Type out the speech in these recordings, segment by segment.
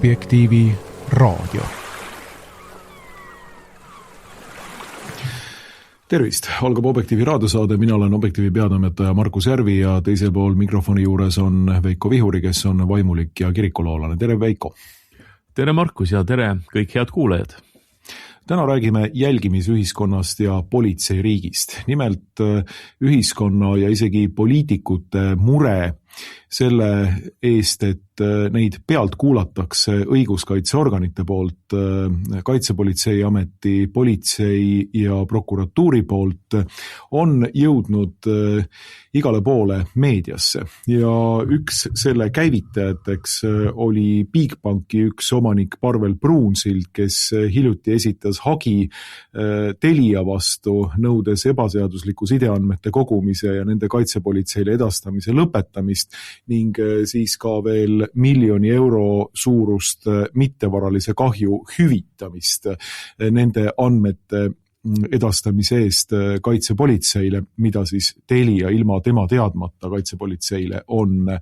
Objektiivi raadio. Tervist, algab Objektiivi raadiosaade, mina olen Objektiivi peatoimetaja Markus Järvi ja teisel pool mikrofoni juures on Veiko Vihuri, kes on vaimulik ja kirikuloolane. Tere Veiko! Tere Markus ja tere kõik head kuulajad! Täna räägime jälgimisühiskonnast ja politseiriigist. Nimelt ühiskonna ja isegi poliitikute mure selle eest, et neid pealt kuulatakse õiguskaitseorganite poolt, Kaitsepolitseiameti, politsei ja prokuratuuri poolt, on jõudnud igale poole meediasse. Ja üks selle käivitajateks oli Bigbanki üks omanik Parvel Pruunsild, kes hiljuti esitas hagi Telia vastu, nõudes ebaseadusliku sideandmete kogumise ja nende kaitsepolitseile edastamise lõpetamist ning siis ka veel €1 miljoni suurust mittevaralise kahju hüvitamist nende andmete edastamise eest kaitsepolitseile, mida siis Telia ilma tema teadmata kaitsepolitseile on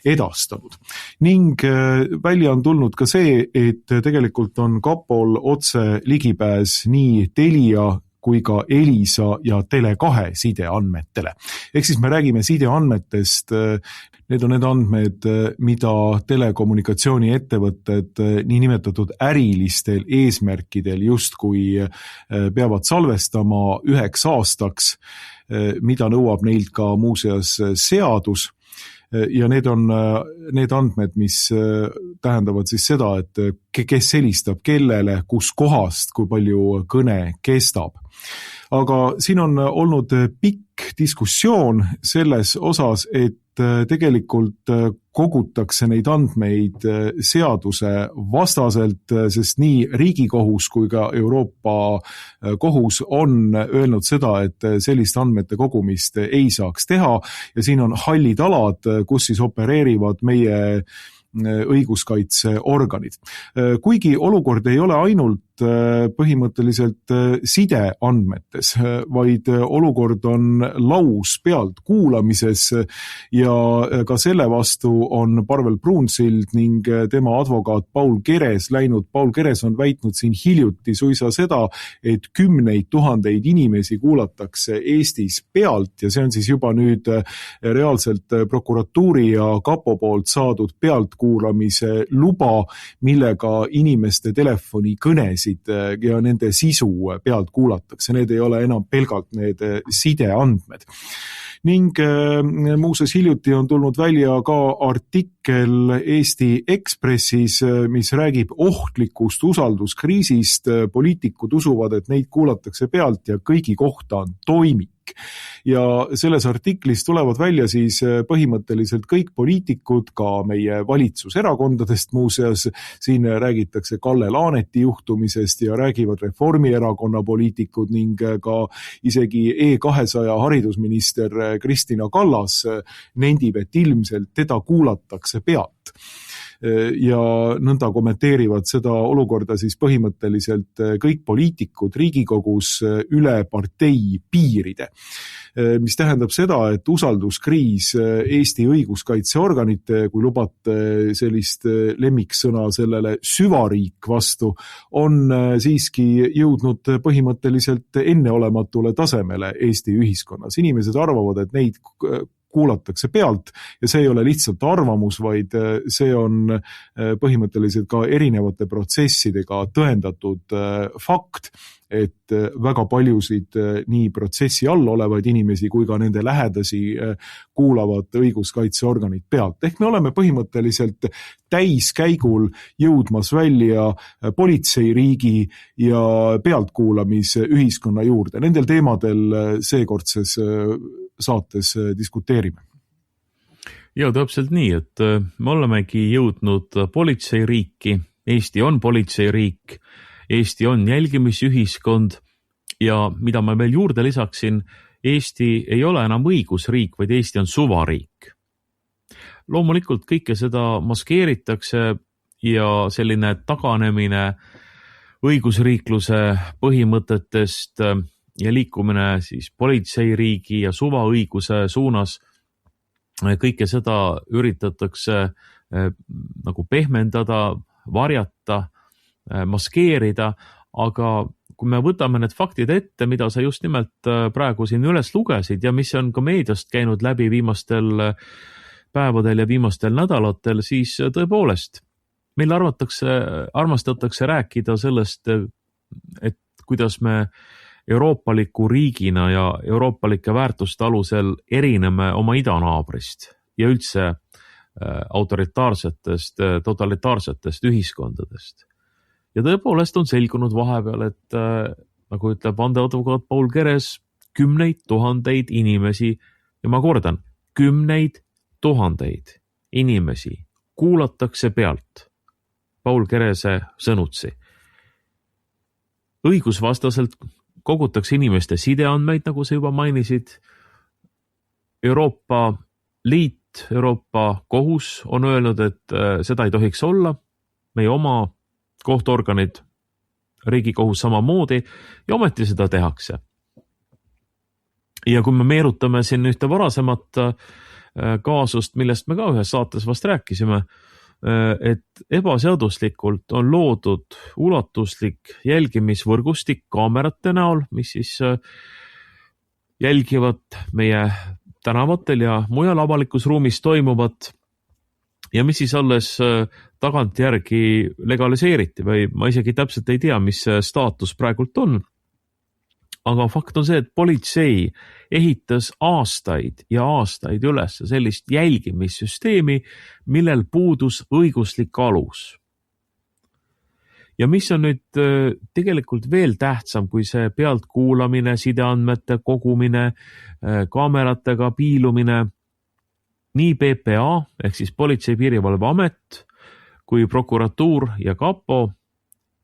edastanud. Ning välja on tulnud ka see, et tegelikult on kapol otse ligipääs nii Telia kui ka Elisa ja Tele2 sideandmetele. Ehk siis me räägime sideandmetest, need on need andmed, mida telekommunikatsiooniettevõtted nii nimetatud ärilistel eesmärkidel justkui peavad salvestama 9 aastaks, mida nõuab neilt ka muuseas seadus. Ja need on need andmed, mis tähendavad siis seda, et kes helistab kellele, kus kohast, kui palju kõne kestab. Aga siin on olnud pikk diskussioon selles osas, et tegelikult kogutakse neid andmeid seaduse vastaselt, sest nii Riigikohus kui ka Euroopa kohus on öelnud seda, et sellist andmete kogumist ei saaks teha ja siin on hallid alad, kus siis opereerivad meie õiguskaitseorganid. Kuigi olukord ei ole ainult põhimõtteliselt sideandmetes, vaid olukord on laus pealt kuulamises ja ka selle vastu on Parvel Pruunsild ning tema advokaat Paul Keres läinud. Paul Keres on väitnud siin hiljuti suisa seda, et 10 000 inimesi kuulatakse Eestis pealt ja see on siis juba nüüd reaalselt prokuratuuri ja kapo poolt saadud pealtkuulamise luba, millega inimeste telefonikõnesid ja nende sisu pealt kuulatakse. Need ei ole enam pelgalt need sideandmed. Ning muuseas hiljuti on tulnud välja ka artikkel Eesti Ekspressis, mis räägib ohtlikust usalduskriisist. Poliitikud usuvad, et neid kuulatakse pealt ja kõigi kohta on toimik. Ja selles artiklis tulevad välja siis põhimõtteliselt kõik poliitikud, ka meie valitsuserakondadest muuseas. Siin räägitakse Kalle Laaneti juhtumisest ja räägivad Reformierakonna poliitikud ning ka isegi E200 haridusminister Kristina Kallas nendib, et ilmselt teda kuulatakse pealt. Ja nõnda kommenteerivad seda olukorda siis põhimõtteliselt kõik poliitikud Riigikogus üle partei piiride. Mis tähendab seda, et usalduskriis Eesti õiguskaitseorganite, kui lubate sellist lemmiksõna sellele süvariik vastu, on siiski jõudnud põhimõtteliselt enneolematule tasemele Eesti ühiskonnas. Inimesed arvavad, et neid kuulatakse pealt ja see ei ole lihtsalt arvamus, vaid see on põhimõtteliselt ka erinevate protsessidega tõendatud fakt, et väga paljusid nii protsessi all olevaid inimesi kui ka nende lähedasi kuulavad õiguskaitseorganid pealt. Ehk me oleme põhimõtteliselt täiskäigul jõudmas välja politseiriigi ja pealtkuulamise ühiskonna juurde. Nendel teemadel seekordses saates diskuteerime. Ja täpselt nii, et me olemegi jõudnud politseiriiki. Eesti on politseiriik, Eesti on jälgimisühiskond ja mida ma veel juurde lisaksin, Eesti ei ole enam õigusriik, vaid Eesti on suvariik. Loomulikult kõike seda maskeeritakse ja selline taganemine õigusriikluse põhimõtetest ja liikumine siis politseiriigi ja suvaõiguse suunas, kõike seda üritatakse nagu pehmendada, varjata, maskeerida, aga kui me võtame need faktid ette, mida sa just nimelt praegu siin üles lugesid ja mis on ka meediast käinud läbi viimastel päevadel ja viimastel nädalatel, siis tõepoolest meil armastatakse rääkida sellest, et kuidas me euroopaliku riigina ja euroopalike väärtuste alusel erineme oma idanaabrist ja üldse autoritaarsetest, totalitaarsetest ühiskondadest. Ja tõepoolest on selgunud vahepeal, et nagu ütleb vandeadvokaat Paul Keres, 10 000 inimesi, ja ma kordan, 10 000 inimesi kuulatakse pealt Paul Kerese sõnutsi. Õigusvastaselt kogutakse inimeste sideandmeid, nagu sa juba mainisid. Euroopa Liit, Euroopa Kohus on öelnud, et seda ei tohiks olla. Meie oma kohtuorganid, Riigikohus samamoodi, ja ometi seda tehakse. Ja kui me meerutame siin ühte varasemat kaasust, millest me ka ühes saates vast rääkisime, et ebaseaduslikult on loodud ulatuslik jälgimisvõrgustik kaamerate näol, mis siis jälgivad meie tänavatel ja mujal avalikus ruumis toimuvat ja mis siis alles tagantjärgi legaliseeriti või ma isegi täpselt ei tea, mis see staatus praegult on. Aga fakt on see, et politsei ehitas aastaid ja aastaid üles sellist jälgimissüsteemi, millel puudus õiguslik alus. Ja mis on nüüd tegelikult veel tähtsam kui see pealtkuulamine, sideandmete kogumine, kaameratega piilumine, nii PPA ehk siis Politsei- Piirivalveamet kui prokuratuur ja kapo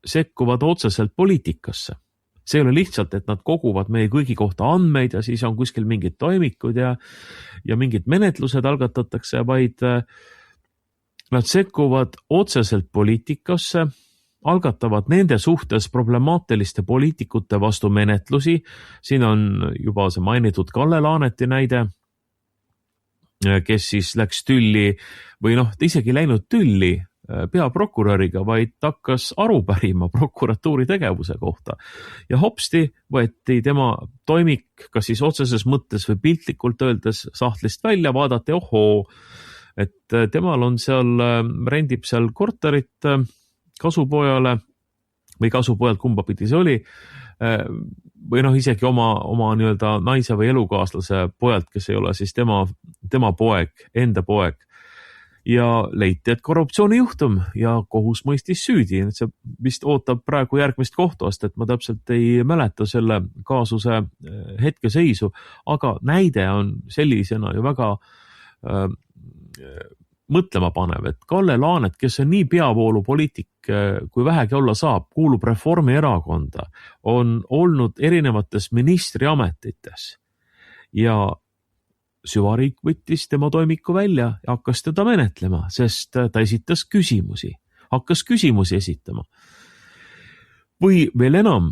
sekkuvad otseselt poliitikasse. See ei ole lihtsalt, et nad koguvad meie kõigi kohta andmeid ja siis on kuskil mingid toimikud ja mingid menetlused algatatakse, vaid nad sekkuvad otseselt poliitikasse, algatavad nende suhtes problemaatiliste poliitikute vastu menetlusi. Siin on juba see mainitud Kalle Laaneti näide, kes siis läks tülli või ta isegi läinud tülli peaprokuröriga, vaid hakkas aru pärima prokuratuuri tegevuse kohta. Ja hopsti võeti tema toimik, kas siis otseses mõttes või piltlikult öeldes sahtlist välja, vaadati, ohoo, et temal on seal, rendib seal korterit kasupojale või kasupojalt, kumba pidi see oli, või isegi oma nii-öelda naise või elukaaslase pojalt, kes ei ole siis tema poeg, enda poeg. Ja leiti, et korruptsioonijuhtum ja kohus mõistis süüdi. See vist ootab praegu järgmist kohtuastet, ma täpselt ei mäleta selle kaasuse hetkeseisu, aga näide on sellisena ju väga mõtlema panev, et Kalle Laanet, kes on nii peavoolupoliitik, kui vähegi olla saab, kuulub Reformierakonda, on olnud erinevates ministriametites ja süvariik võttis tema toimiku välja ja hakkas teda menetlema, sest ta esitas küsimusi, hakkas küsimusi esitama. Või veel enam,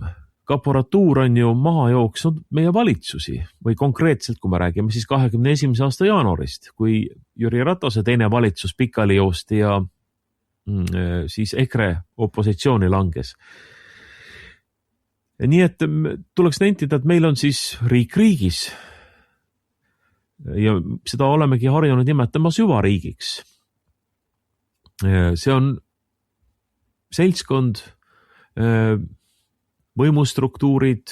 kaporatuur on ju maha jooksnud meie valitsusi või konkreetselt, kui me räägime siis 21. aasta jaanuarist, kui Jüri Ratase teine valitsus pikali joosti ja siis EKRE opositsiooni langes. Nii et tuleks nentida, et meil on siis riik riigis ja seda olemegi harjunud nimetama süvariigiks. See on seltskond, võimustruktuurid,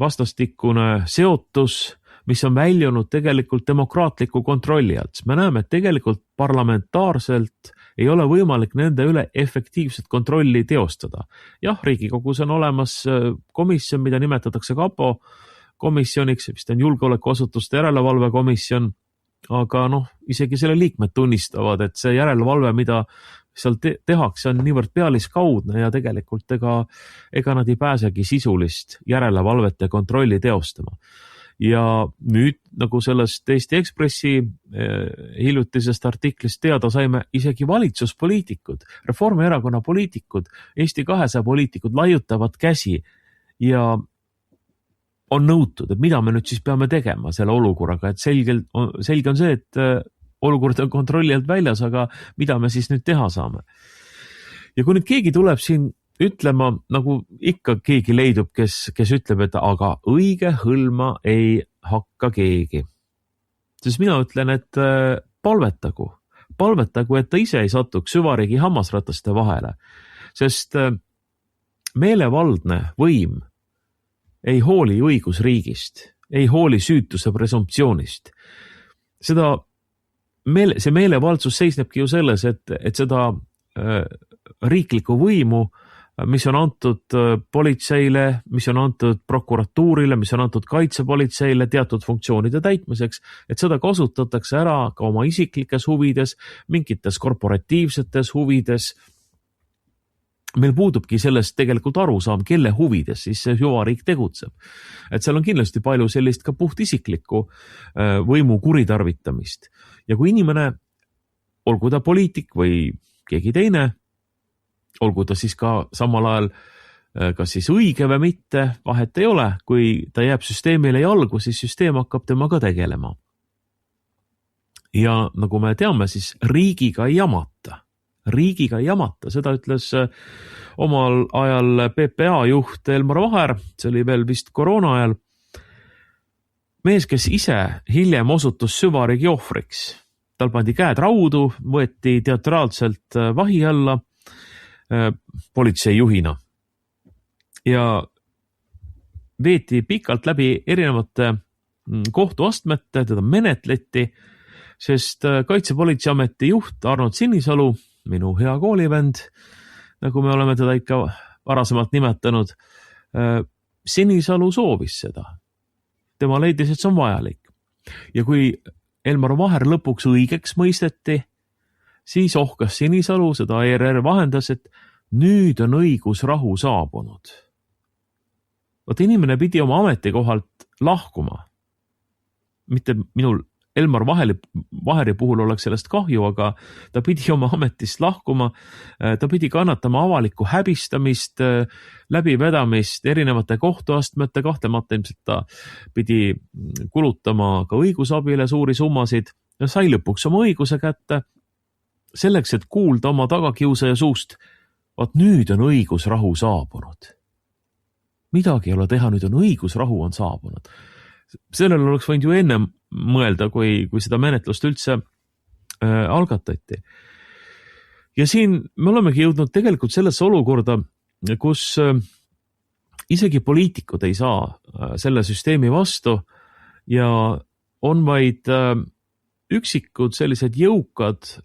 vastastikune seotus, mis on väljunud tegelikult demokraatliku kontrolli alt. Me näeme, et tegelikult parlamentaarselt ei ole võimalik nende üle efektiivset kontrolli teostada. Jah, Riigikogus on olemas komisjon, mida nimetatakse kapo komisjoniks, vist on julgeolekuasutuste järelevalvekomisjon, aga isegi selle liikmed tunnistavad, et see järelevalve, mida seal tehakse, on niivõrd pealiskaudne ja tegelikult ega nad ei pääsegi sisulist järelevalvet ja kontrolli teostama. Ja nüüd, nagu sellest Eesti Ekspressi hiljutisest artiklist teada saime, isegi valitsuspoliitikud, Reformierakonna poliitikud, Eesti 200 poliitikud laiutavad käsi ja on nõutud, et mida me nüüd siis peame tegema selle olukorraga, et selge on see, et olukord on kontrolli alt väljas, aga mida me siis nüüd teha saame. Ja kui nüüd keegi tuleb siin ütlema, nagu ikka keegi leidub, kes ütleb, et aga õige hõlma ei hakka keegi, siis mina ütlen, et palvetagu, et ta ise ei satuks süvariigi hammasrataste vahele, sest meelevaldne võim ei hooli õigusriigist, ei hooli süütuse presumptsioonist. See meelevaldsus seisnebki ju selles, et seda riiklikku võimu, mis on antud politseile, mis on antud prokuratuurile, mis on antud kaitsepolitseile teatud funktsioonide täitmiseks, et seda kasutatakse ära ka oma isiklikes huvides, mingites korporatiivsetes huvides. Meil puudubki sellest tegelikult arusaam, kelle huvides siis see süvariik tegutseb. Et seal on kindlasti palju sellist ka puhtisiklikku võimu kuritarvitamist. Ja kui inimene, olgu ta poliitik või keegi teine, olgu ta siis ka samal ajal kas siis õige või mitte, vahet ei ole, kui ta jääb süsteemile jalgu, siis süsteem hakkab temaga tegelema. Ja nagu me teame, siis riigiga ei jamata. Seda ütles omal ajal PPA juht Elmar Vaher, see oli veel vist koroona ajal, mees, kes ise hiljem osutus süvariigi ohvriks. Tal pandi käed raudu, võeti teatraalselt vahi alla politseijuhina ja veeti pikalt läbi erinevate kohtuastmete, teda menetleti, sest Kaitsepolitseiameti juht Arnold Sinisalu, minu hea koolivend, nagu me oleme teda ikka varasemalt nimetanud, Sinisalu soovis seda. Tema leidis, et see on vajalik. Ja kui Elmar Vaher lõpuks õigeks mõisteti, siis ohkas Sinisalu, seda ERR vahendas, et nüüd on õigusrahu saabunud. Vaat inimene pidi oma ametikohalt lahkuma. Mitte minul Elmar Vaheri puhul oleks sellest kahju, aga ta pidi oma ametist lahkuma, ta pidi kannatama avalikku häbistamist, läbivedamist erinevate kohtuastmete, kahtlemata ilmselt ta pidi kulutama ka õigusabile suuri summasid ja sai lõpuks oma õiguse kätte selleks, et kuulda oma tagakiusaja suust, vaat nüüd on õigusrahu saabunud. Midagi ei ole teha, nüüd on õigusrahu on saabunud. Sellel oleks võinud ju enne mõelda, kui seda menetlust üldse algatati. Ja siin me olemegi jõudnud tegelikult sellesse olukorda, kus isegi poliitikud ei saa selle süsteemi vastu ja on vaid üksikud sellised jõukad,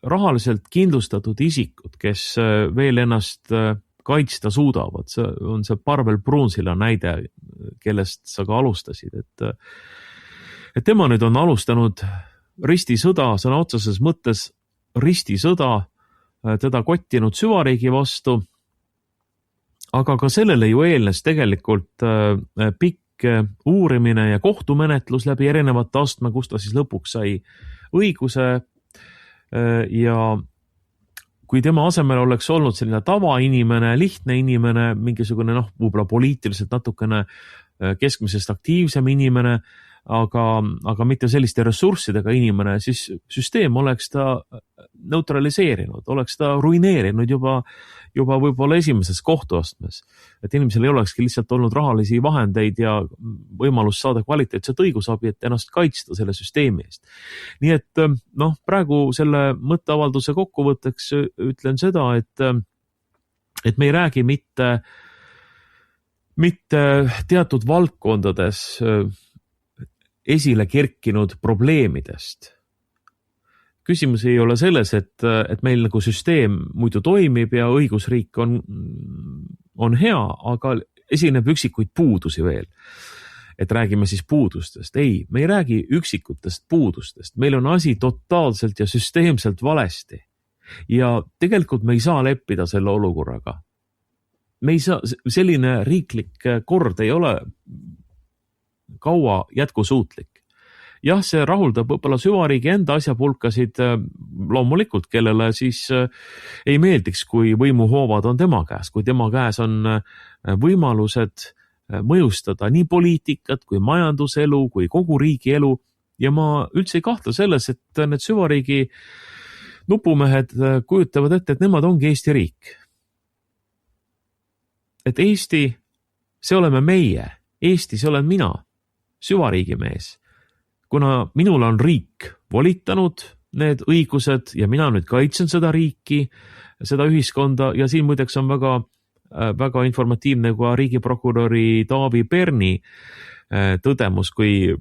rahaliselt kindlustatud isikud, kes veel ennast kaitsta suudavad. See on see Parvel Pruunsilla näide, kellest sa ka alustasid, et tema nüüd on alustanud ristisõda, sõna otseses mõttes ristisõda, teda kottinud süvariigi vastu, aga ka sellele ju eelnes tegelikult pikk uurimine ja kohtumenetlus läbi erinevate astme, kus ta siis lõpuks sai õiguse ja kui tema asemel oleks olnud selline tavainimene, lihtne inimene, mingisugune võib-olla poliitiliselt natukene keskmisest aktiivsem inimene, aga mitte selliste ressurssidega inimene, siis süsteem oleks ta neutraliseerinud, oleks ta ruineerinud juba võib-olla esimeses kohtuastmes. Et inimesel ei olekski lihtsalt olnud rahalisi vahendeid ja võimalus saada kvaliteetset õigusabi, et ennast kaitsta selle süsteemi eest. Nii et praegu selle mõtteavalduse kokkuvõtteks ütlen seda, et me ei räägi mitte teatud valdkondades esile kerkinud probleemidest. Küsimus ei ole selles, et meil nagu süsteem muidu toimib ja õigusriik on hea, aga esineb üksikuid puudusi veel. Et räägime siis puudustest. Ei, me ei räägi üksikutest puudustest. Meil on asi totaalselt ja süsteemselt valesti. Ja tegelikult me ei saa leppida selle olukorraga. Me ei saa, selline riiklik kord ei ole kaua jätkusuutlik. Jah, see rahuldab võib-olla süvariigi enda asjapulkasid loomulikult, kellele siis ei meeldiks, kui võimuhoovad on tema käes, kui tema käes on võimalused mõjustada nii poliitikat kui majanduselu kui kogu riigi elu. Ja ma üldse ei kahtle selles, et need süvariigi nupumehed kujutavad ette, et nemad ongi Eesti riik. Et Eesti, see oleme meie. Eesti, see olen mina, süvariigi mees. Kuna minul on riik volitanud need õigused ja mina nüüd kaitsen seda riiki, seda ühiskonda ja siin muideks on väga informatiivne ka riigiprokuröri Taavi Perni tõdemus, kui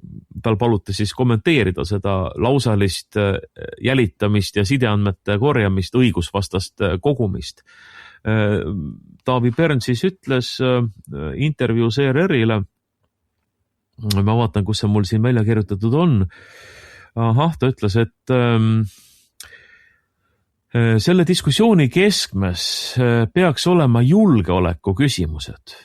tal paluti siis kommenteerida seda lausalist jälitamist ja sideandmete korjamist, õigusvastast kogumist. Taavi Pern siis ütles intervjuus ERR-ile, ma vaatan, kus see mul siin välja kirjutatud on, ta ütles, et selle diskussiooni keskmes peaks olema julgeoleku küsimused.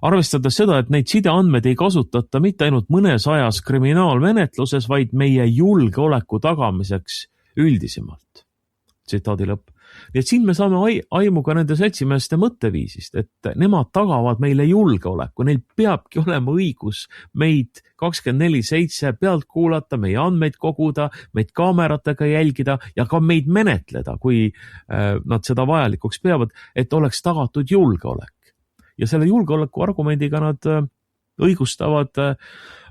Arvestades seda, et neid sideandmeid ei kasutata mitte ainult mõnes ajas kriminaalmenetluses, vaid meie julgeoleku tagamiseks üldisemalt. Tsitaadi lõpp. Nii et siin me saame aimu ka nende seltsimeeste mõtteviisist, et nemad tagavad meile julgeoleku, neil peabki olema õigus meid 24/7 pealt kuulata, meie andmeid koguda, meid kaameratega jälgida ja ka meid menetleda, kui nad seda vajalikuks peavad, et oleks tagatud julgeolek. Ja selle julgeoleku argumendiga nad õigustavad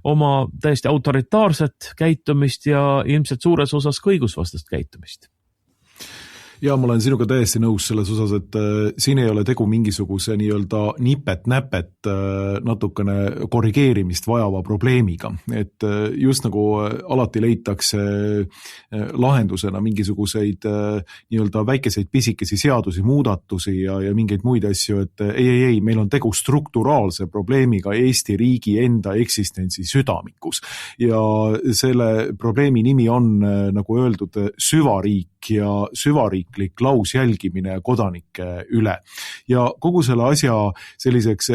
oma täiesti autoritaarset käitumist ja ilmselt suures osas ka õigusvastast käitumist. Ja ma olen sinuga täiesti nõus selles osas, et siin ei ole tegu mingisuguse nii-öelda nipet-näpet natukene korrigeerimist vajava probleemiga. Et just nagu alati leitakse lahendusena mingisuguseid nii-öelda väikeseid pisikesi seadusi, muudatusi ja mingeid muid asju, et ei, meil on tegu strukturaalse probleemiga Eesti riigi enda eksistentsi südamikus. Ja selle probleemi nimi on, nagu öeldud, süvariik ja süvariiklik lausjälgimine kodanike üle. Ja kogu selle asja selliseks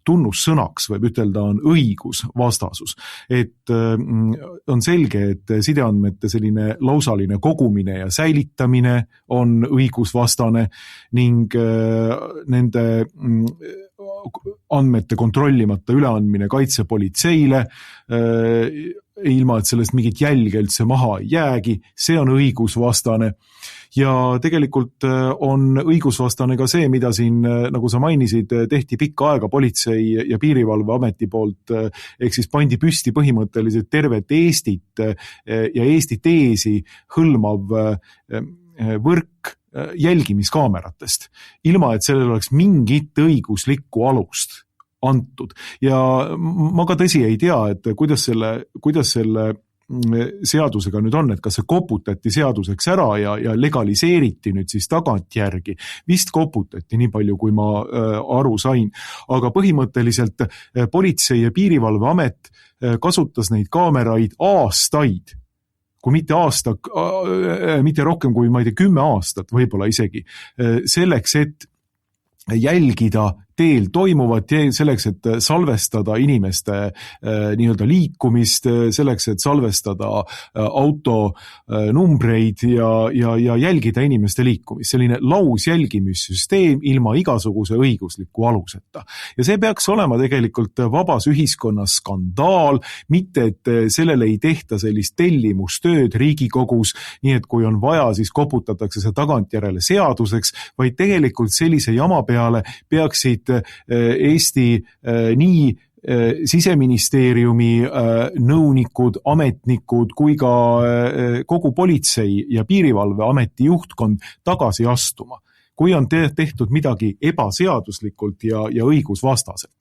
tunnussõnaks võib ütelda on õigusvastasus. Et on selge, et sideandmete selline lausaline kogumine ja säilitamine on õigusvastane ning nende andmete kontrollimata üleandmine kaitsepolitseile ilma, et sellest mingit jälge üldse maha ei jäägi, see on õigusvastane. Ja tegelikult on õigusvastane ka see, mida siin, nagu sa mainisid, tehti pikka aega politsei ja piirivalveameti poolt, ehk siis pandi püsti põhimõtteliselt tervet Eestit ja Eesti teesi hõlmav võrk jälgimiskaameratest, ilma et sellel oleks mingit õiguslikku alust antud. Ja ma ka tõsi ei tea, et kuidas selle seadusega nüüd on, et kas see koputati seaduseks ära ja legaliseeriti nüüd siis tagantjärgi. Vist koputati nii palju, kui ma aru sain. Aga põhimõtteliselt politsei ja piirivalveamet kasutas neid kaameraid aastaid, kui mitte rohkem kui, ma ei tea, 10 aastat võib-olla isegi, selleks, et jälgida teel toimuvat, selleks, et salvestada inimeste nii-öelda liikumist, selleks, et salvestada auto numbreid ja jälgida inimeste liikumist. Selline lausjälgimissüsteem ilma igasuguse õigusliku aluseta. Ja see peaks olema tegelikult vabas ühiskonnas skandaal, mitte et sellele ei tehta sellist tellimustööd Riigikogus, nii et kui on vaja, siis koputatakse see tagantjärele seaduseks, vaid tegelikult sellise jama peale peaksid Eesti nii Siseministeeriumi nõunikud, ametnikud kui ka kogu politsei ja piirivalveameti juhtkond tagasi astuma, kui on tehtud midagi ebaseaduslikult ja õigusvastaselt.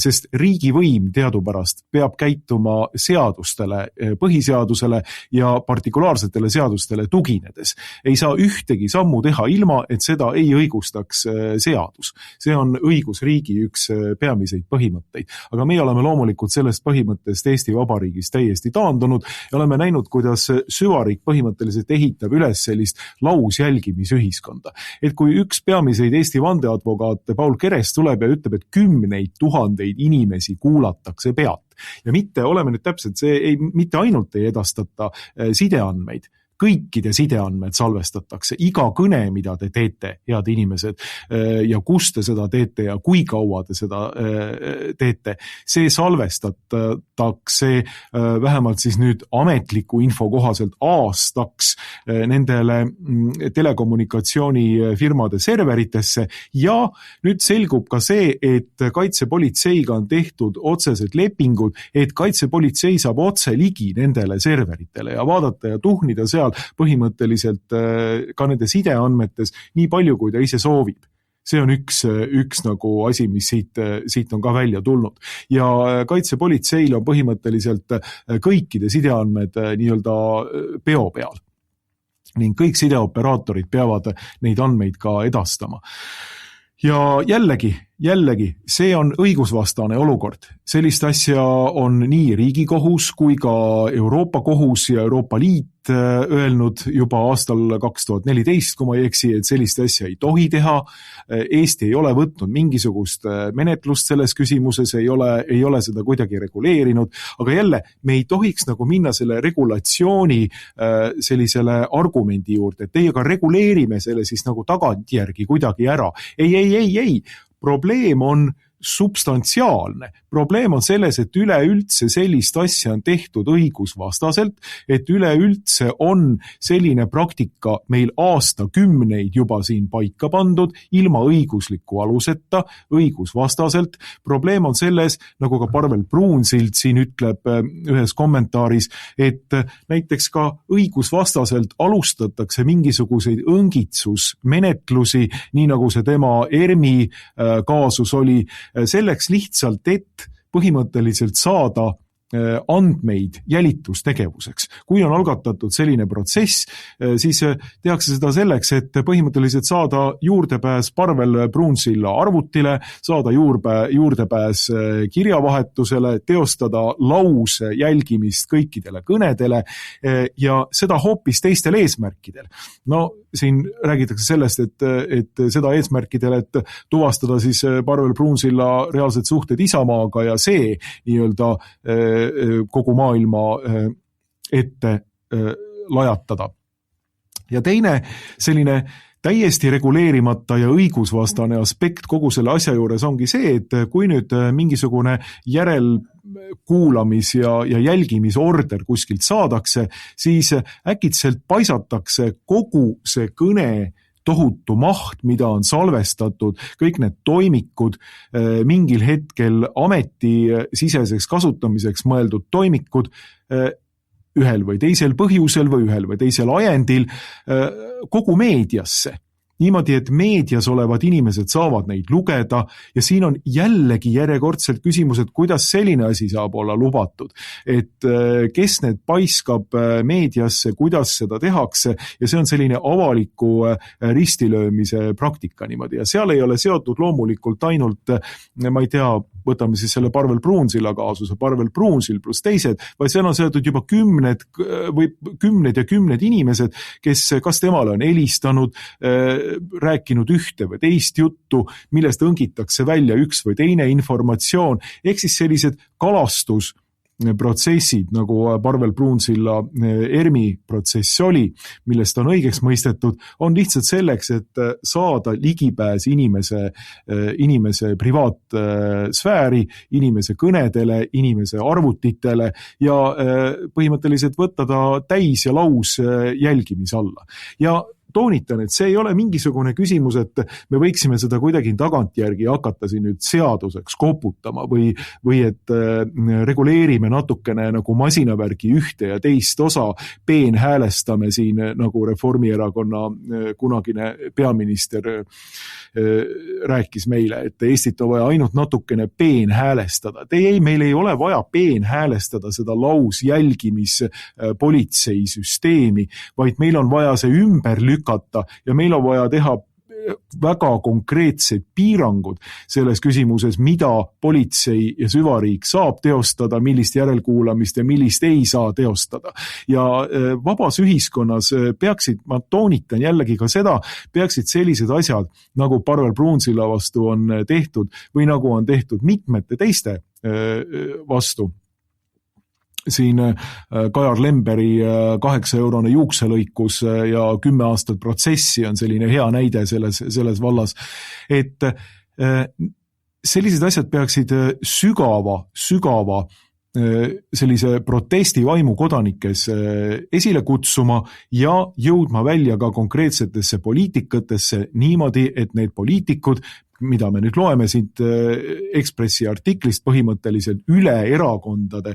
Sest riigivõim teadupärast peab käituma seadustele, põhiseadusele ja partikulaarsetele seadustele tuginedes. Ei saa ühtegi sammu teha ilma, et seda ei õigustaks seadus. See on õigusriigi üks peamiseid põhimõtteid. Aga meie oleme loomulikult sellest põhimõttest Eesti Vabariigis täiesti taandunud ja oleme näinud, kuidas süvariik põhimõtteliselt ehitab üles sellist lausjälgimisühiskonda. Et kui üks peamiseid Eesti vandeadvokaate Paul Keres tuleb ja ütleb, et 10 000 inimesi kuulatakse pealt ja mitte, oleme nüüd täpselt, mitte ainult ei edastata sideandmeid, kõikide sideandmed salvestatakse, iga kõne, mida te teete, head inimesed, ja kus te seda teete ja kui kaua te seda teete, see salvestatakse vähemalt siis nüüd ametliku info kohaselt aastaks nendele telekommunikatsioonifirmade serveritesse ja nüüd selgub ka see, et kaitsepolitseiga on tehtud otsesed lepingud, et kaitsepolitsei saab otse ligi nendele serveritele ja vaadata ja tuhnida seal põhimõtteliselt ka nende sideandmetes nii palju, kui ta ise soovib. See on üks nagu asi, mis siit on ka välja tulnud. Ja kaitsepolitseil on põhimõtteliselt kõikide sideandmed nii-öelda peo peal. Ning kõik sideoperaatorid peavad neid andmeid ka edastama. Ja jällegi, see on õigusvastane olukord. Sellist asja on nii Riigikohus kui ka Euroopa Kohus ja Euroopa Liit öelnud juba aastal 2014, kui ma ei eksi, et sellist asja ei tohi teha. Eesti ei ole võtnud mingisugust menetlust selles küsimuses, ei ole seda kuidagi reguleerinud, aga jälle, me ei tohiks nagu minna selle regulatsiooni sellisele argumendi juurde, et teiega reguleerime selle siis nagu tagantjärgi kuidagi ära. Ei. Probleem on substantsiaalne. Probleem on selles, et üleüldse sellist asja on tehtud õigusvastaselt, et üleüldse on selline praktika meil aastakümneid juba siin paika pandud, ilma õigusliku aluseta, õigusvastaselt. Probleem on selles, nagu ka Parvel Pruunsild siin ütleb ühes kommentaaris, et näiteks ka õigusvastaselt alustatakse mingisuguseid õngitsusmenetlusi, nii nagu see tema ERMi kaasus oli, selleks lihtsalt, et põhimõtteliselt saada andmeid jälitustegevuseks. Kui on algatatud selline protsess, siis tehakse seda selleks, et põhimõtteliselt saada juurdepääs Parvel Pruunsilla arvutile, saada juurdepääs kirjavahetusele, teostada lause jälgimist kõikidele kõnedele ja seda hoopis teistel eesmärkidel. No, siin räägitakse sellest, et seda eesmärkidel, et tuvastada siis Parvel Pruunsilla reaalsed suhted Isamaaga ja see nii-öelda kogu maailma ette lajatada. Ja teine selline täiesti reguleerimata ja õigusvastane aspekt kogu selle asja juures ongi see, et kui nüüd mingisugune järelkuulamis- ja jälgimisorder kuskilt saadakse, siis äkitselt paisatakse kogu see kõne tohutu maht, mida on salvestatud, kõik need toimikud, mingil hetkel ametisiseseks kasutamiseks mõeldud toimikud, ühel või teisel põhjusel või ühel või teisel ajendil kogu meediasse. Niimoodi, et meedias olevad inimesed saavad neid lugeda ja siin on jällegi järjekordselt küsimus, et kuidas selline asi saab olla lubatud. Et kes need paiskab meediasse, kuidas seda tehakse ja see on selline avaliku ristilöömise praktika niimoodi ja seal ei ole seotud loomulikult ainult, ma ei tea, võtame siis selle Parvel Pruunsilla kaasuse, Parvel Pruunsill pluss teised, vaid seal on seotud juba kümned inimesed, kes kas temale on helistanud, rääkinud ühte või teist juttu, millest õngitakse välja üks või teine informatsioon, ehk siis sellised kalastusprotsessid, nagu Parvel Pruunsilla ERMi protsess oli, millest on õigeks mõistetud, on lihtsalt selleks, et saada ligipääs inimese privaatsfääri, inimese kõnedele, inimese arvutitele ja põhimõtteliselt võtta ta täis ja laus jälgimise alla. Ja toonitan, et see ei ole mingisugune küsimus, et me võiksime seda kuidagi tagantjärgi hakata siin nüüd seaduseks koputama või et reguleerime natukene nagu masinavärgi ühte ja teist osa, peenhäälestame siin nagu Reformierakonna kunagine peaminister rääkis meile, et Eestit on vaja ainult natukene peenhäälestada. Meil ei ole vaja peenhäälestada seda lausjälgimispolitseisüsteemi, vaid meil on vaja see ümber lükata ja meil on vaja teha väga konkreetsed piirangud selles küsimuses, mida politsei ja süvariik saab teostada, millist järelkuulamist ja millist ei saa teostada. Ja vabas ühiskonnas peaksid, ma toonitan jällegi ka seda, peaksid sellised asjad, nagu Parvel Pruunsilla vastu on tehtud või nagu on tehtud mitmete teiste vastu, siin Kajar Lemberi 8-eurone juukselõikus ja 10 aastat protsessi on selline hea näide selles vallas, et sellised asjad peaksid sügava sellise protestivaimu kodanikes esile kutsuma ja jõudma välja ka konkreetsetesse poliitikatesse niimoodi, et need poliitikud, mida me nüüd loeme siit Ekspressi artiklist, põhimõtteliselt üle erakondade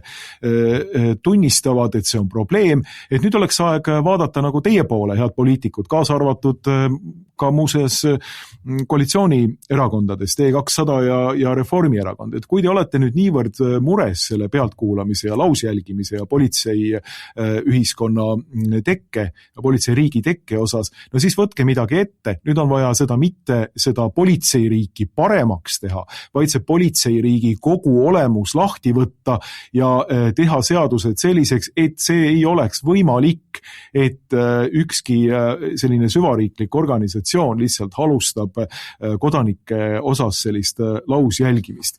tunnistavad, et see on probleem, et nüüd oleks aeg vaadata nagu teie poole, head poliitikud, kaasa arvatud ka muuseas koalitsioonierakondadest, E200 ja Reformierakond, et kui te olete nüüd niivõrd mures selle pealtkuulamise ja lausjälgimise ja politsei ühiskonna tekke ja politseiriigi tekke osas, no siis võtke midagi ette, nüüd on vaja seda politseiriigi paremaks teha, vaid see politseiriigi kogu olemus lahti võtta ja teha seadused selliseks, et see ei oleks võimalik, et ükski selline süvariiklik organisatsioon lihtsalt halustab kodanike osas sellist lausjälgimist.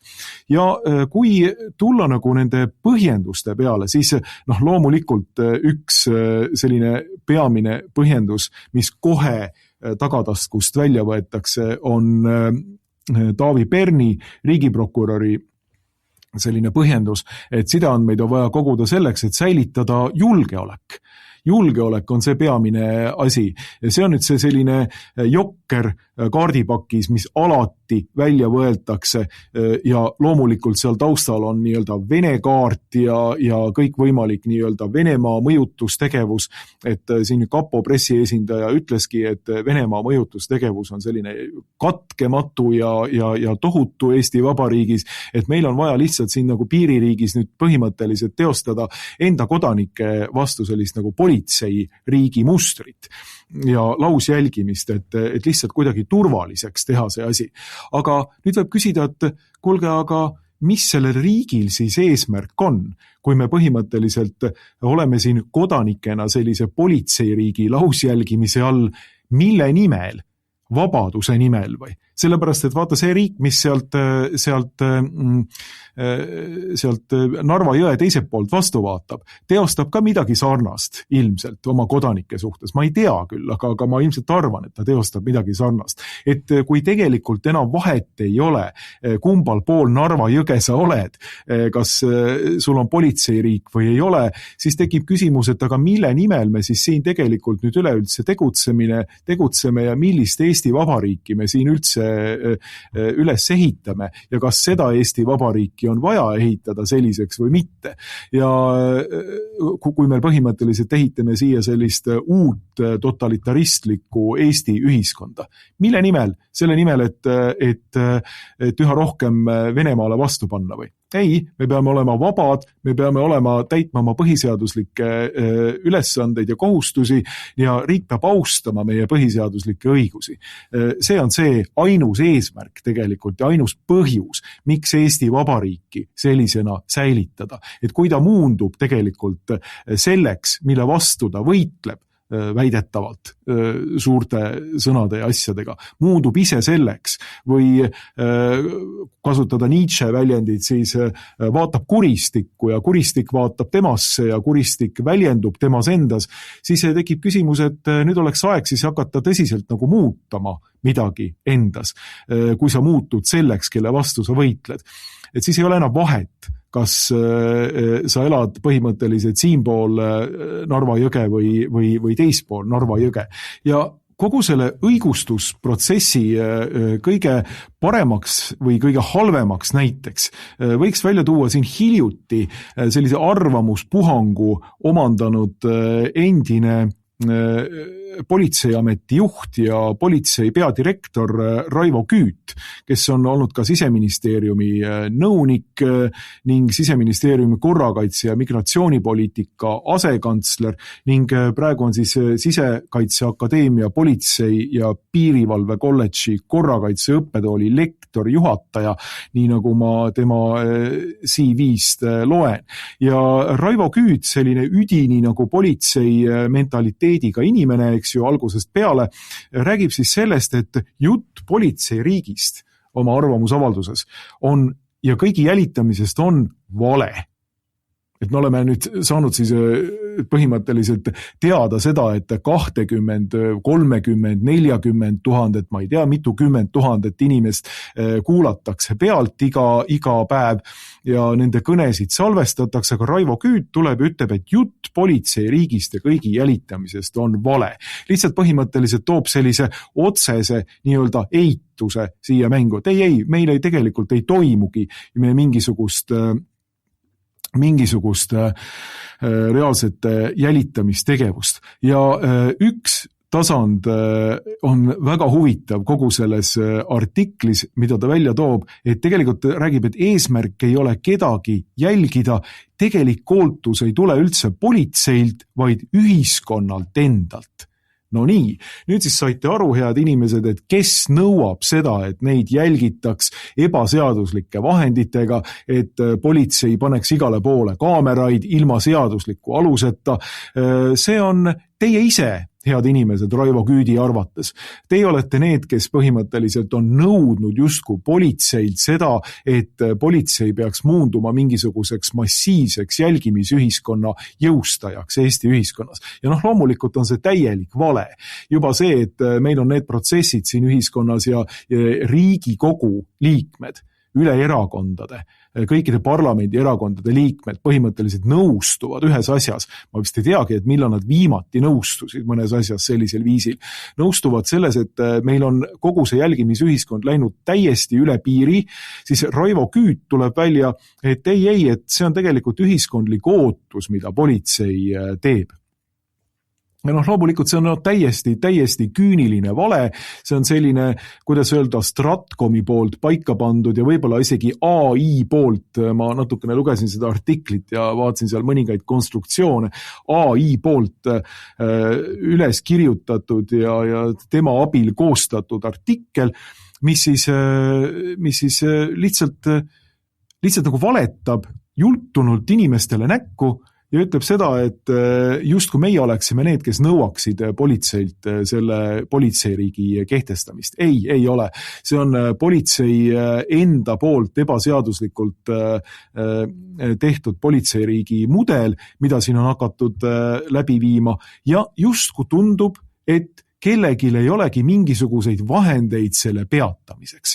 Ja kui tulla nagu nende põhjenduste peale, siis loomulikult üks selline peamine põhjendus, mis kohe tagataskust välja võetakse, on Taavi Perni, riigiprokuröri selline põhjendus, et sideandmeid on vaja koguda selleks, et säilitada julgeolek. Julgeolek on see peamine asi ja see on nüüd see selline jokker kaardipakis, mis alati välja võetakse ja loomulikult seal taustal on nii-öelda Vene kaart ja kõikvõimalik nii-öelda Venemaa mõjutustegevus, et siin Kapo pressiesindaja ütleski, et Venemaa mõjutustegevus on selline katkematu ja tohutu Eesti Vabariigis, et meil on vaja lihtsalt siin nagu piiririigis nüüd põhimõtteliselt teostada enda kodanike vastu sellist nagu politseiriigi mustrit ja lausjälgimist, et lihtsalt kuidagi turvaliseks teha see asi. Aga nüüd võib küsida, et kuulge, aga mis sellel riigil siis eesmärk on, kui me põhimõtteliselt oleme siin kodanikena sellise politseiriigi lausjälgimise all, mille nimel? Vabaduse nimel või? Sellepärast, et vaata see riik, mis sealt Narva jõe teiselt poolt vastu vaatab, teostab ka midagi sarnast ilmselt oma kodanike suhtes. Ma ei tea küll, aga ma ilmselt arvan, et ta teostab midagi sarnast. Et kui tegelikult enam vahet ei ole, kumbal pool Narva jõge sa oled, kas sul on politseiriik või ei ole, siis tekib küsimus, et aga mille nimel me siis siin tegelikult nüüd üleüldse tegutseme ja millist Eesti Vabariiki me siin üldse üles ehitame ja kas seda Eesti Vabariiki on vaja ehitada selliseks või mitte. Ja kui me põhimõtteliselt ehitame siia sellist uut totalitaristlikku Eesti ühiskonda. Mille nimel? Selle nimel, et üha rohkem Venemaale vastu panna või? Ei, me peame olema vabad, me peame täitma oma põhiseaduslikke ülesandeid ja kohustusi ja riik peab austama meie põhiseaduslikke õigusi. See on see ainus eesmärk tegelikult ja ainus põhjus, miks Eesti Vabariiki sellisena säilitada. Et kui ta muundub tegelikult selleks, mille vastu ta võitleb, väidetavalt suurte sõnade ja asjadega, muundub ise selleks või kasutada Nietzsche väljendit, siis vaatab kuristikku ja kuristik vaatab temasse ja kuristik väljendub temas endas, siis tekib küsimus, et nüüd oleks aeg siis hakata tõsiselt nagu muutama midagi endas, kui sa muutud selleks, kelle vastu sa võitled. Et siis ei ole enam vahet, kas sa elad põhimõtteliselt siinpool Narva jõge või teispool Narva jõge. Ja kogu selle õigustusprotsessi kõige paremaks või kõige halvemaks näiteks võiks välja tuua siin hiljuti sellise arvamuspuhangu omandanud endine politseiameti juht ja politsei peadirektor Raivo Küüt, kes on olnud ka Siseministeeriumi nõunik ning Siseministeeriumi korrakaitse ja migratsioonipoliitika asekantsler ning praegu on siis Sisekaitseakadeemia politsei ja piirivalve kolledži korrakaitse õppetooli lektor juhataja, nii nagu ma tema CV-st loen. Ja Raivo Küüt, selline üdini nagu politsei mentaliteediga inimene, eks ju, algusest peale, räägib siis sellest, et jutt politseiriigist oma arvamusavalduses on ja kõigi jälitamisest on vale. et me oleme nüüd saanud siis põhimõtteliselt teada seda, et 20, 30, 40 000, ma ei tea, mitukümmend tuhandet inimest kuulatakse pealt iga päev ja nende kõnesid salvestatakse, aga Raivo Küüt tuleb ja ütleb, et jutt politseiriigist ja kõigi jälitamisest on vale. Lihtsalt põhimõtteliselt toob sellise otsese nii-öelda eituse siia mängu, et ei, meil tegelikult ei toimugi mingisugust reaalset jälitamistegevust. Ja üks tasand on väga huvitav kogu selles artiklis, mida ta välja toob, et tegelikult räägib, et eesmärk ei ole kedagi jälgida, tegelik kooltus ei tule üldse politseilt, vaid ühiskonnalt endalt. No nii, nüüd siis saite aru, head inimesed, et kes nõuab seda, et neid jälgitaks ebaseaduslike vahenditega, et politsei paneks igale poole kaameraid ilma seadusliku aluseta. See on teie ise, head inimesed, Raivo Küüdi arvates. Teie olete need, kes põhimõtteliselt on nõudnud justkui politseilt seda, et politsei peaks muunduma mingisuguseks massiivseks jälgimisühiskonna jõustajaks Eesti ühiskonnas. Ja loomulikult on see täielik vale. Juba see, et meil on need protsessid siin ühiskonnas ja Riigikogu liikmed üle erakondade, kõikide parlamendierakondade liikmed põhimõtteliselt nõustuvad ühes asjas. Ma vist ei teagi, et millal nad viimati nõustusid mõnes asjas sellisel viisil. Nõustuvad selles, et meil on kogu see jälgimisühiskond läinud täiesti üle piiri, siis Raivo Küüt tuleb välja, et ei, et see on tegelikult ühiskondlik ootus, mida politsei teeb. Ja loomulikult see on täiesti küüniline vale, see on selline, kuidas öelda, Stratkomi poolt paika pandud ja võib-olla isegi AI poolt, ma natukene lugesin seda artiklit ja vaatasin seal mõningaid konstruktsioone, AI poolt üles kirjutatud ja tema abil koostatud artikkel, mis siis lihtsalt nagu valetab jultunult inimestele näkku ja ütleb seda, et justkui meie oleksime need, kes nõuaksid politseilt selle politseiriigi kehtestamist. Ei ole. See on politsei enda poolt ebaseaduslikult tehtud politseiriigi mudel, mida siin on hakatud läbi viima ja justkui tundub, et kellegil ei olegi mingisuguseid vahendeid selle peatamiseks.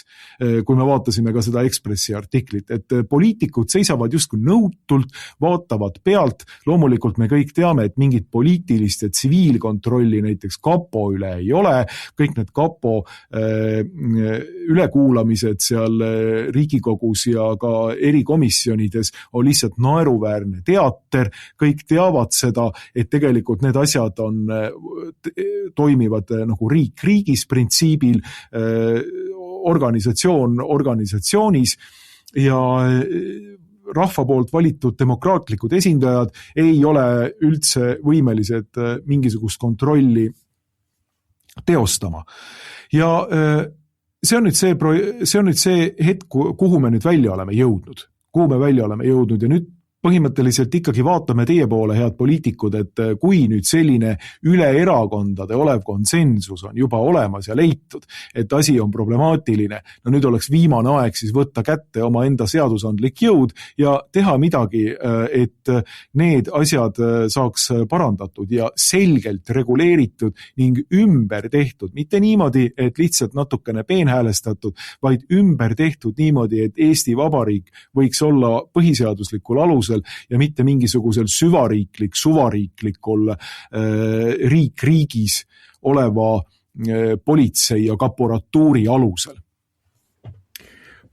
Kui me vaatasime ka seda Ekspressi artiklit, et poliitikud seisavad justkui nõutult, vaatavad pealt, loomulikult me kõik teame, et mingit poliitilist ja tsiviilkontrolli näiteks kapo üle ei ole, kõik need kapo ülekuulamised seal Riigikogus ja ka erikomisjonides on lihtsalt naeruväärne teater, kõik teavad seda, et tegelikult need asjad on toimivad nagu riik riigis printsiibil, organisatsioon organisatsioonis ja rahva poolt valitud demokraatlikud esindajad ei ole üldse võimelised mingisugust kontrolli teostama. Ja see on nüüd see hetk, kuhu me nüüd välja oleme jõudnud. Ja nüüd põhimõtteliselt ikkagi vaatame teie poole, head poliitikud, et kui nüüd selline üle erakondade olev konsensus on juba olemas ja leitud, et asi on problemaatiline, no nüüd oleks viimane aeg siis võtta kätte oma enda seadusandlik jõud ja teha midagi, et need asjad saaks parandatud ja selgelt reguleeritud ning ümber tehtud. Mitte niimoodi, et lihtsalt natukene peenhäälestatud, vaid ümber tehtud niimoodi, et Eesti Vabariik võiks olla põhiseaduslikul alusel ja mitte mingisugusel suvariiklikul riik riigis oleva politsei ja kaporatuuri alusel.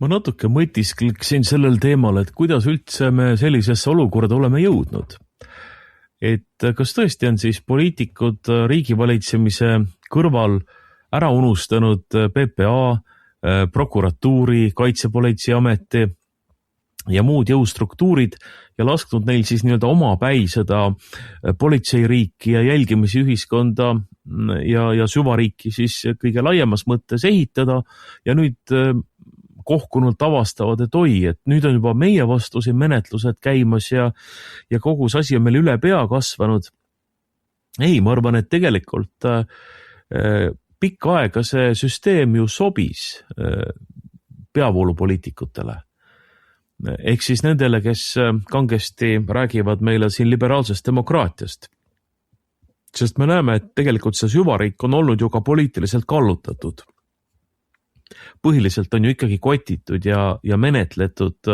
Ma natuke mõtiskleksin sellel teemal, et kuidas üldse me sellisesse olukorda oleme jõudnud. Et kas tõesti on siis poliitikud riigivalitsemise kõrval ära unustanud PPA, prokuratuuri, Kaitsepolitseiameti ja muud jõustruktuurid ja lasknud neil siis nii-öelda omapäi seda politseiriiki ja jälgimisühiskonda ja süvariiki siis kõige laiemas mõttes ehitada ja nüüd kohkunult avastavad, et oi, et nüüd on juba meie vastu siin menetlused käimas ja kogu see asi on meil üle pea kasvanud. Ei, ma arvan, et tegelikult pikka aega see süsteem ju sobis peavoolupoliitikutele. ehk siis nendele, kes kangesti räägivad meile siin liberaalsest demokraatiast. Sest me näeme, et tegelikult see süvariik on olnud ju ka poliitiliselt kallutatud. Põhiliselt on ju ikkagi kotitud ja menetletud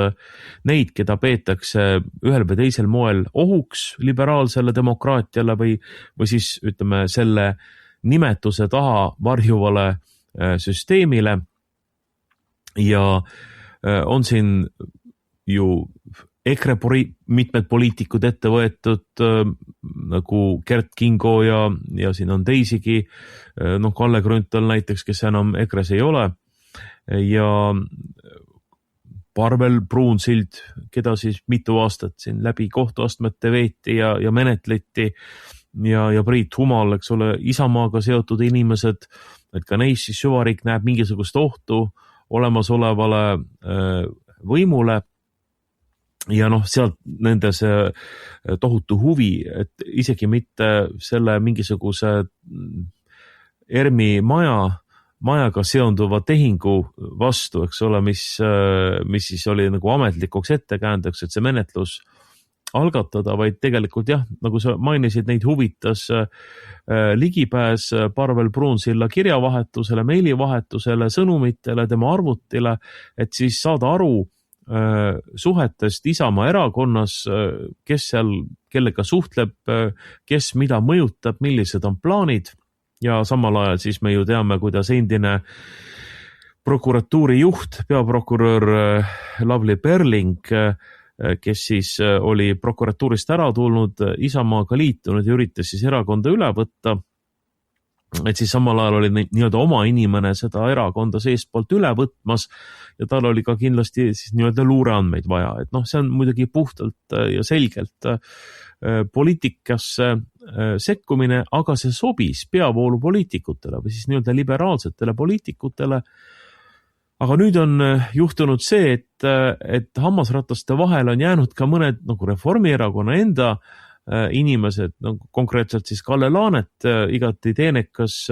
neid, keda peetakse ühel või teisel moel ohuks liberaalsele demokraatiale või siis ütleme selle nimetuse taha varjuvale süsteemile. Ja on siin ju EKRE mitmed poliitikud ette võetud nagu Gert Kingo ja siin on teisigi, Kalle Grünthal näiteks, kes enam EKRE-s ei ole, ja Parvel Pruunsild, keda siis mitu aastat siin läbi kohtuastmete veeti ja menetleti, ja Priit Humal, eks ole, Isamaaga seotud inimesed, et ka neis siis süvariik näeb mingisugust ohtu olemasolevale võimule. Ja sealt nende see tohutu huvi, et isegi mitte selle mingisuguse ERMi majaga seonduva tehingu vastu, eks ole, mis siis oli nagu ametlikuks ettekäändeks, et see menetlus algatada, vaid tegelikult jah, nagu sa mainisid, neid huvitas ligipääs Parvel Pruunsilla kirjavahetusele, meilivahetusele, sõnumitele, tema arvutile, et siis saada aru suhetest Isamaa erakonnas, kes seal kellega suhtleb, kes mida mõjutab, millised on plaanid, ja samal ajal siis me ju teame, kuidas endine prokuratuuri juht, peaprokurör Lavly Perling, kes siis oli prokuratuurist ära tulnud, Isamaaga liitunud ja üritas siis erakonda üle võtta, et siis samal ajal oli nii-öelda oma inimene seda erakonda seestpoolt üle võtmas ja tal oli ka kindlasti siis nii-öelda luureandmeid vaja, et see on muidugi puhtalt ja selgelt poliitikasse sekkumine, aga see sobis peavoolupoliitikutele või siis nii-öelda liberaalsetele poliitikutele. Aga nüüd on juhtunud see, et hammasrataste vahel on jäänud ka mõned nagu Reformierakonna enda inimesed, konkreetselt siis Kalle Laanet, igati teenekas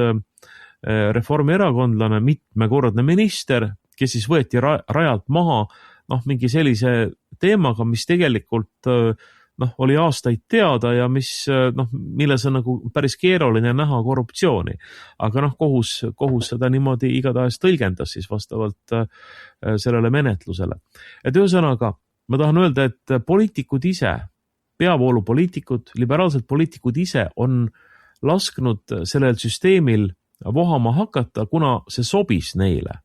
reformierakondlane, mitmekordne minister, kes siis võeti rajalt maha mingi sellise teemaga, mis tegelikult oli aastaid teada ja milles on nagu päris keeruline näha korruptsiooni. Aga kohus seda niimoodi igatahes tõlgendas siis vastavalt sellele menetlusele. Et ühesõnaga, ma tahan öelda, et poliitikud ise, peavoolupoliitikud, liberaalsed poliitikud ise on lasknud sellel süsteemil vohama hakata, kuna see sobis neile.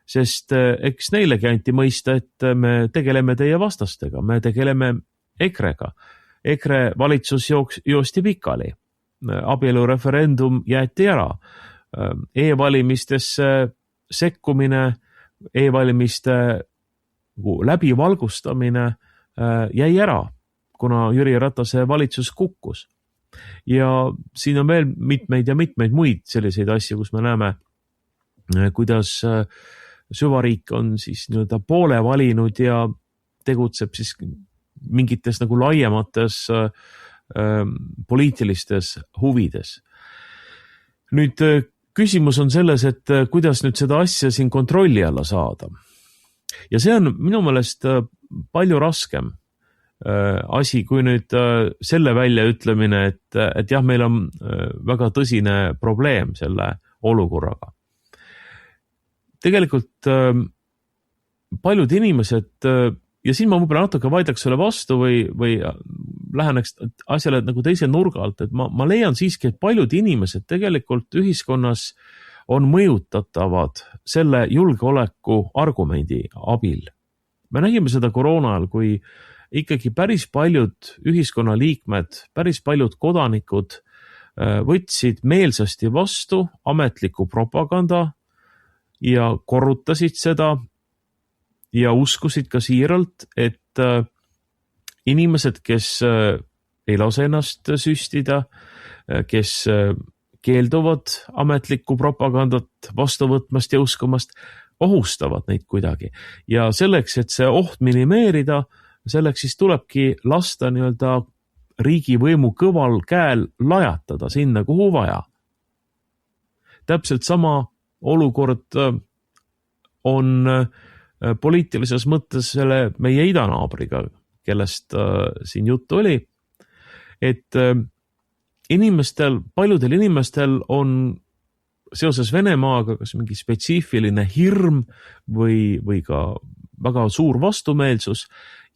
Sest eks neilegi anti mõista, et me tegeleme teie vastastega, me tegeleme EKRE-ga. EKRE valitsus joosti pikali, abielureferendum jäeti ära, e-valimistesse sekkumine, e-valimiste läbivalgustamine jäi ära, kuna Jüri Ratase valitsus kukkus. Ja siin on veel mitmeid ja mitmeid muid selliseid asju, kus me näeme, kuidas süvariik on siis nii-öelda poole valinud ja tegutseb siis mingites nagu laiemates poliitilistes huvides. Nüüd küsimus on selles, et kuidas nüüd seda asja siin kontrolli alla saada. Ja see on minu meelest palju raskem asi, kui nüüd selle väljaütlemine, et jah, meil on väga tõsine probleem selle olukorraga. Tegelikult paljud inimesed, ja siin ma võib-olla natuke vaidaks selle vastu või läheneks asjale nagu teise nurga alt, et ma leian siiski, et paljud inimesed tegelikult ühiskonnas on mõjutatavad selle julgeoleku argumendi abil. Me nägime seda koroona ajal, kui ikkagi päris paljud ühiskonnaliikmed, päris paljud kodanikud võtsid meelsasti vastu ametliku propaganda ja korrutasid seda ja uskusid ka siiralt, et inimesed, kes ei lase ennast süstida, kes keelduvad ametlikku propagandat vastu võtmast ja uskumast, ohustavad neid kuidagi. Ja selleks, et see oht minimeerida, selleks siis tulebki lasta nii-öelda riigivõimu kõval käel lajatada sinna, kuhu vaja. Täpselt sama olukord on poliitilises mõttes selle meie idanaabriga, kellest siin juttu oli, et paljudel inimestel on seoses Venemaaga kas mingi spetsiifiline hirm või ka väga suur vastumeelsus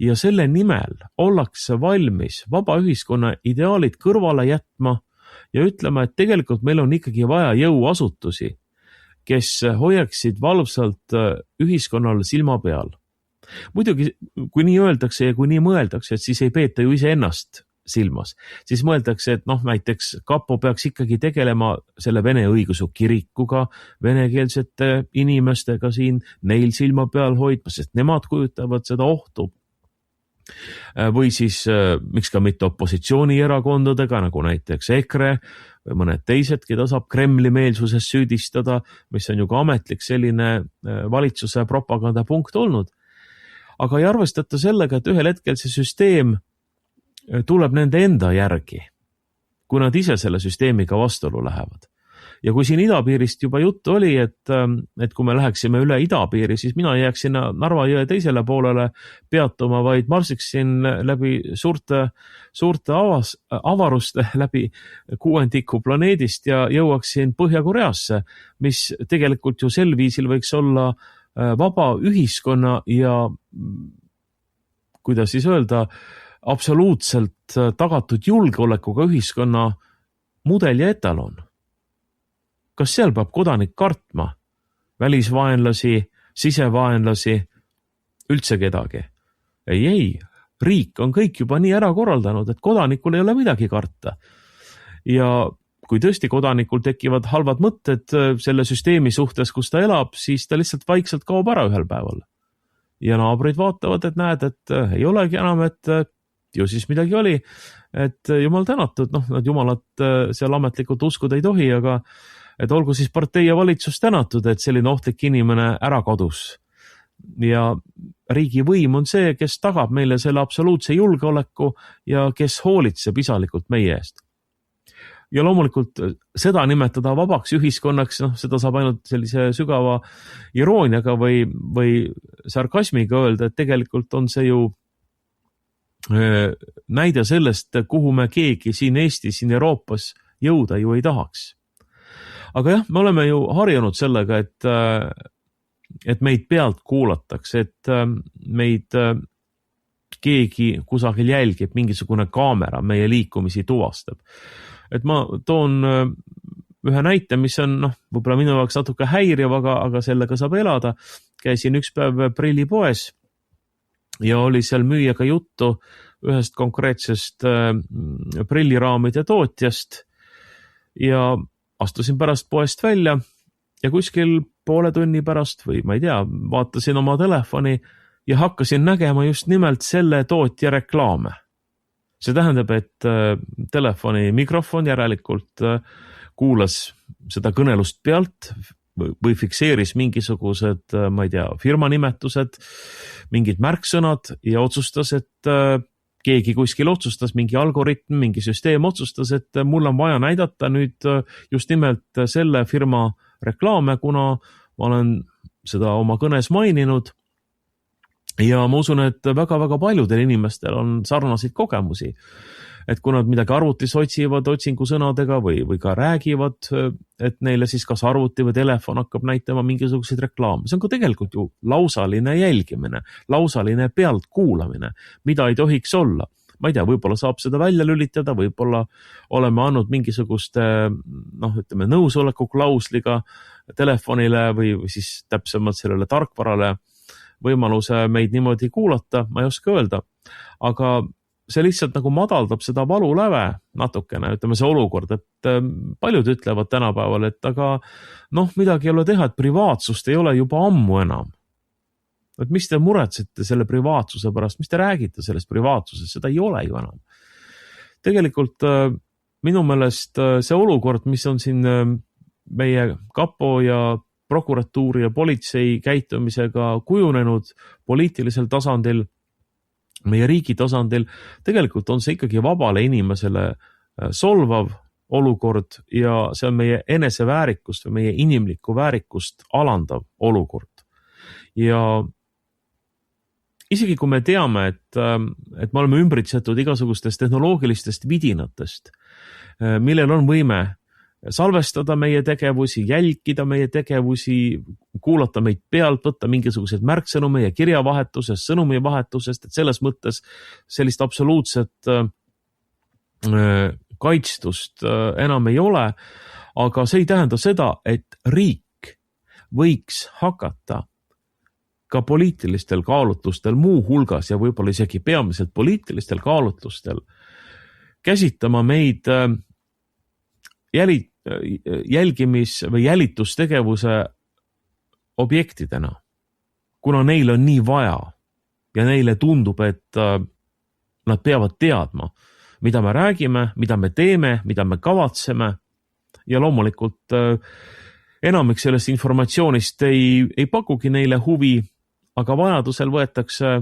ja selle nimel ollakse valmis vaba ühiskonna ideaalid kõrvale jätma ja ütlema, et tegelikult meil on ikkagi vaja jõuasutusi, kes hoiaksid valvsalt ühiskonnal silma peal. Muidugi, kui nii öeldakse ja kui nii mõeldakse, et siis ei peeta ju iseennast silmas, siis mõeldakse, et näiteks kapo peaks ikkagi tegelema selle vene õigeusu kirikuga, venekeelsete inimestega siin, neil silma peal hoidma, sest nemad kujutavad seda ohtu. Või siis miks ka mitte opositsioonierakondadega, nagu näiteks EKRE või mõned teised, keda saab Kremli meelsuses süüdistada, mis on ju ka ametlik selline valitsuse propagandapunkt olnud. Aga ei arvestata sellega, et ühel hetkel see süsteem tuleb nende enda järgi, kui nad ise selle süsteemiga vastuolu lähevad. Ja kui siin idapiirist juba juttu oli, et kui me läheksime üle idapiiri, siis mina ei jääks sinna Narva jõe teisele poolele peatuma, vaid marsiksin läbi suurte avaruste, läbi kuuendiku planeedist ja jõuaksin Põhja-Koreasse, mis tegelikult ju sel viisil võiks olla vaba ühiskonna ja, kuidas siis öelda, absoluutselt tagatud julgeolekuga ühiskonna mudel ja etalon. Kas seal peab kodanik kartma? Välisvaenlasi, sisevaenlasi, üldse kedagi? Ei, riik on kõik juba nii ära korraldanud, et kodanikul ei ole midagi karta. Ja kui tõesti kodanikul tekivad halvad mõtted selle süsteemi suhtes, kus ta elab, siis ta lihtsalt vaikselt kaob ära ühel päeval. Ja naabrid vaatavad, et näed, et ei olegi enam, et ju siis midagi oli, et jumal tänatud, nad jumalat seal ametlikult uskuda ei tohi, aga et olgu siis partei ja valitsus tänatud, et selline ohtlik inimene ära kadus. Ja riigi võim on see, kes tagab meile selle absoluutse julgeoleku ja kes hoolitseb isalikult meie eest. Ja loomulikult seda nimetada vabaks ühiskonnaks, seda saab ainult sellise sügava irooniaga või sarkasmiga öelda, et tegelikult on see ju näide sellest, kuhu me keegi siin Eestis, siin Euroopas jõuda ju ei tahaks. Aga jah, me oleme ju harjunud sellega, et meid pealt kuulatakse, et meid keegi kusagil jälgib, mingisugune kaamera meie liikumisi tuvastab. Et ma toon ühe näite, mis on võib-olla minu jaoks natuke häiriv, aga sellega saab elada. Käisin üks päev prillipoes ja oli seal müüjaga juttu ühest konkreetsest prilliraamide tootjast ja astusin pärast poest välja ja kuskil poole tunni pärast või ma ei tea, vaatasin oma telefoni ja hakkasin nägema just nimelt selle tootja reklaame. See tähendab, et telefoni mikrofon järelikult kuulas seda kõnelust pealt või fikseeris mingisugused, ma ei tea, firmanimetused, mingid märksõnad ja otsustas, et keegi kuskil otsustas, mingi algoritm, mingi süsteem otsustas, et mul on vaja näidata nüüd just nimelt selle firma reklaame, kuna ma olen seda oma kõnes maininud. Ja ma usun, et väga-väga paljudel inimestel on sarnaseid kogemusi. Et kui nad midagi arvutis otsivad otsingusõnadega või ka räägivad, et neile siis kas arvuti või telefon hakkab näitama mingisuguseid reklaame. See on ka tegelikult ju lausaline jälgimine, lausaline pealtkuulamine, mida ei tohiks olla. Ma ei tea, võib-olla saab seda välja lülitada, võib-olla oleme andnud mingisugust nõusoleku klausliga telefonile või siis täpsemalt sellele tarkvarale võimaluse meid niimoodi kuulata, ma ei oska öelda. Aga see lihtsalt nagu madaldab seda valuläve natukene, ütleme see olukord, et paljud ütlevad tänapäeval, et aga midagi ei ole teha, et privaatsust ei ole juba ammu enam. Et mis te muretsete selle privaatsuse pärast, mis te räägite sellest privaatsusest, seda ei ole ju enam. Tegelikult minu meelest see olukord, mis on siin meie kapo ja prokuratuuri ja politsei käitumisega kujunenud poliitilisel tasandil, meie riigi tasandil, tegelikult on see ikkagi vabale inimesele solvav olukord ja see on meie eneseväärikust või meie inimlikku väärikust alandav olukord. Ja isegi kui me teame, et me oleme ümbritsetud igasugustest tehnoloogilistest vidinatest, millel on võime salvestada meie tegevusi, jälgida meie tegevusi, kuulata meid pealt, võtta mingisuguseid märksõnume ja kirjavahetusest, sõnumivahetusest, et selles mõttes sellist absoluutset kaitstust enam ei ole, aga see ei tähenda seda, et riik võiks hakata ka poliitilistel kaalutlustel, muu hulgas ja võib-olla isegi peamiselt poliitilistel kaalutlustel käsitlema meid jälgimis- või jälitustegevuse objektidena, kuna neil on nii vaja ja neile tundub, et nad peavad teadma, mida me räägime, mida me teeme, mida me kavatseme ja loomulikult enamik sellest informatsioonist ei pakugi neile huvi, aga vajadusel võetakse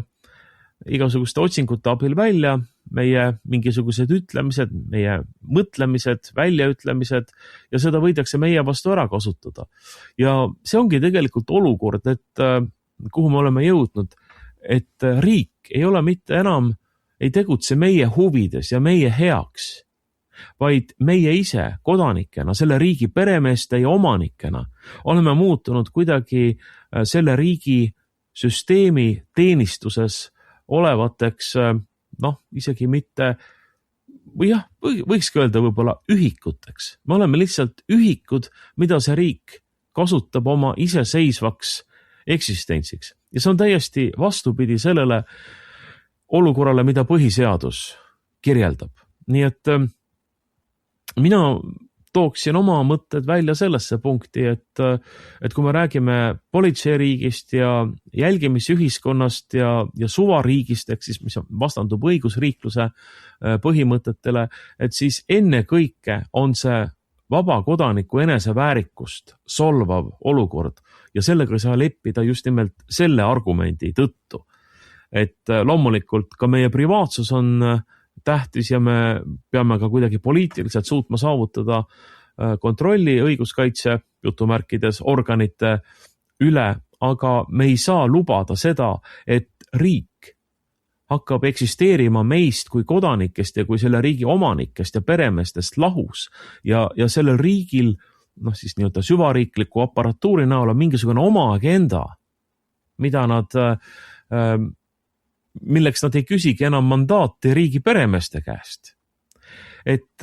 igasuguste otsingute abil välja meie mingisugused ütlemised, meie mõtlemised, väljaütlemised ja seda võidakse meie vastu ära kasutada. Ja see ongi tegelikult olukord, et kuhu me oleme jõudnud, et riik ei ole mitte enam, ei tegutse meie huvides ja meie heaks, vaid meie ise kodanikena, selle riigi peremeeste ja omanikena oleme muutunud kuidagi selle riigi süsteemi teenistuses olevateks, isegi mitte, või jah, võikski öelda võib-olla ühikuteks. Me oleme lihtsalt ühikud, mida see riik kasutab oma iseseisvaks eksistentsiks. Ja see on täiesti vastupidi sellele olukorrale, mida põhiseadus kirjeldab. Nii et mina tooksin oma mõtted välja sellesse punkti, et kui me räägime politseiriigist ja jälgimisühiskonnast ja suvariigist, ehk siis mis vastandub õigusriikluse põhimõtetele, et siis enne kõike on see vaba kodaniku eneseväärikust solvav olukord ja sellega ei saa leppida just nimelt selle argumendi tõttu. Et loomulikult ka meie privaatsus on tähtis ja me peame ka kuidagi poliitiliselt suutma saavutada kontrolli õiguskaitse jutumärkides organite üle, aga me ei saa lubada seda, et riik hakkab eksisteerima meist kui kodanikest ja kui selle riigi omanikest ja peremeestest lahus ja sellel riigil siis nii-öelda süvariikliku aparatuuri näol on mingisugune oma agenda, milleks nad ei küsigi enam mandaati riigi peremeeste käest. Et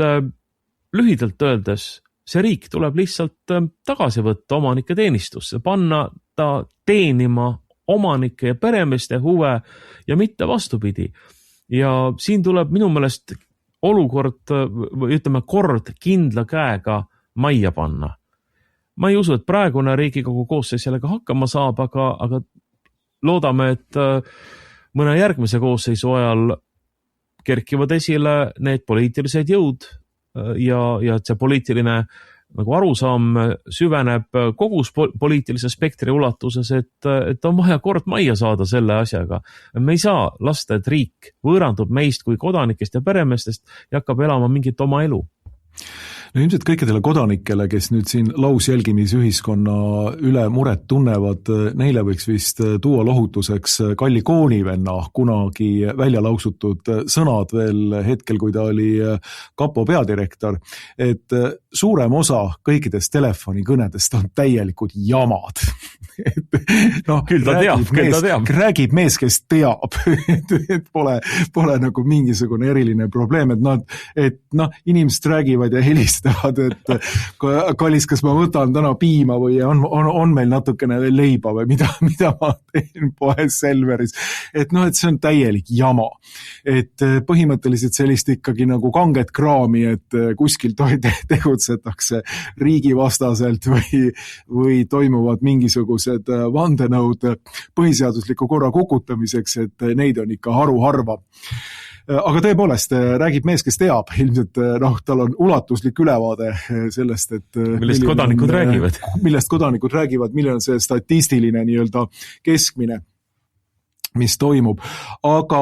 lühidalt öeldes, see riik tuleb lihtsalt tagasi võtta omanike teenistusse, panna ta teenima omanike ja peremeeste huve ja mitte vastupidi. Ja siin tuleb minu meelest olukord või ütleme kord kindla käega majja panna. Ma ei usu, et praegune Riigikogu koosseis sellega hakkama saab, aga loodame, et mõne järgmise koosseisu ajal kerkivad esile need poliitilised jõud ja et see poliitiline arusaam süveneb kogu poliitilise spektri ulatuses, et on vaja kord majja saada selle asjaga. Me ei saa lasta, et riik võõrandub meist kui kodanikest ja peremeestest ja hakkab elama mingit oma elu. No ilmselt kõikidele kodanikele, kes nüüd siin lausjälgimisühiskonna üle muret tunnevad, neile võiks vist tuua lohutuseks Kalli Koonivenna kunagi välja lausutud sõnad veel hetkel, kui ta oli kapo peadirektor, et suurem osa kõikidest telefonikõnedest on täielikud jamad. Küll ta teab. Räägib mees, kes teab, et pole nagu mingisugune eriline probleem, et inimesed räägivad ja helistavad, et kallis, kas ma võtan täna piima või on meil natukene veel leiba või mida ma teen poes Selveris. Et see on täielik jama. Et põhimõtteliselt sellist ikkagi nagu kanget kraami, et kuskil tegutsetakse riigivastaselt või toimuvad mingisugused vandenõud põhiseadusliku korra kukutamiseks, et neid on ikka haruharva. Aga tõepoolest, räägib mees, kes teab, ilmselt tal on ulatuslik ülevaade sellest, et millest kodanikud räägivad, milline on see statistiline nii-öelda keskmine, mis toimub. Aga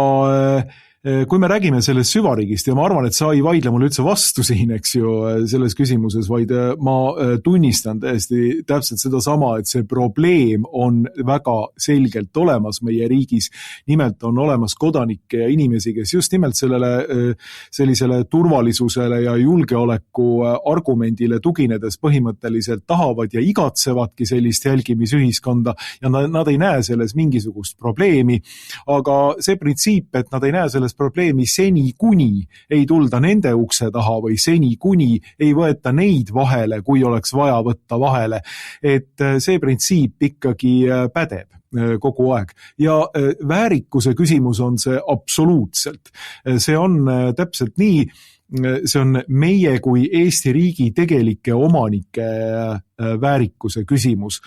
kui me räägime sellest süvariigist ja ma arvan, et sa ei vaidle mulle üldse vastu siin, eks ju, selles küsimuses, vaid ma tunnistan täiesti täpselt sedasama, et see probleem on väga selgelt olemas meie riigis. Nimelt on olemas kodanikke ja inimesi, kes just nimelt sellisele turvalisusele ja julgeoleku argumendile tuginedes põhimõtteliselt tahavad ja igatsevadki sellist jälgimisühiskonda ja nad ei näe selles mingisugust probleemi, aga see printsiip, et nad ei näe selles probleemi seni, kuni ei tulda nende ukse taha või seni, kuni ei võeta neid vahele, kui oleks vaja võtta vahele, et see printsiip ikkagi pädeb kogu aeg. Ja väärikuse küsimus on see absoluutselt. See on täpselt nii, see on meie kui Eesti riigi tegelike omanike väärikuse küsimus.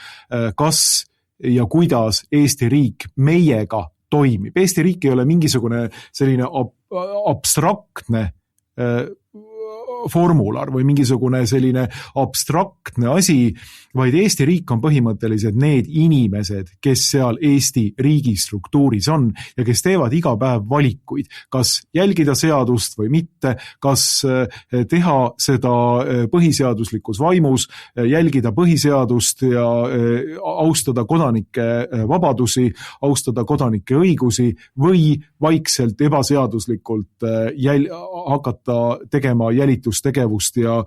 Kas ja kuidas Eesti riik meiega toimib. Eesti riik ei ole mingisugune selline abstraktne formular või mingisugune selline abstraktne asi, vaid Eesti riik on põhimõtteliselt need inimesed, kes seal Eesti riigi struktuuris on ja kes teevad iga päev valikuid, kas jälgida seadust või mitte, kas teha seda põhiseaduslikus vaimus, jälgida põhiseadust ja austada kodanike vabadusi, austada kodanike õigusi või vaikselt ebaseaduslikult hakata tegema jälitustegevust ja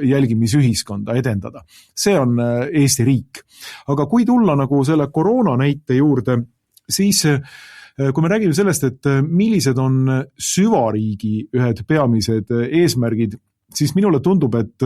jälgimisühiskonda edendada. See on Eesti riik. Aga kui tulla nagu selle koroona näite juurde, siis kui me räägime sellest, et millised on süvariigi ühed peamised eesmärgid, siis minule tundub, et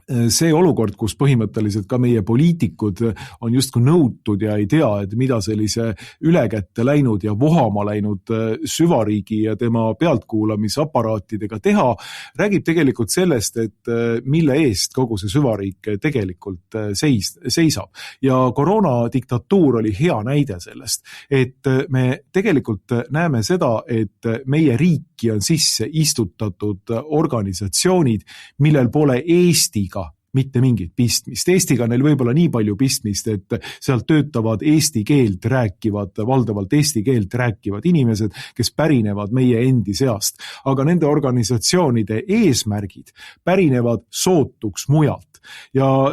see olukord, kus põhimõtteliselt ka meie poliitikud on justkui nõutud ja ei tea, et mida sellise ülekätte läinud ja vohama läinud süvariigi ja tema pealtkuulamisaparaatidega teha, räägib tegelikult sellest, et mille eest kogu see süvariik tegelikult seisab. Ja koroonadiktatuur oli hea näide sellest, et me tegelikult näeme seda, et meie riiki on sisse istutatud organisatsioonid, millel pole Eestiga mitte mingit pistmist. Eestiga neil võib-olla nii palju pistmist, et seal töötavad valdavalt eesti keelt rääkivad inimesed, kes pärinevad meie endi seast. Aga nende organisatsioonide eesmärgid pärinevad sootuks mujalt. Ja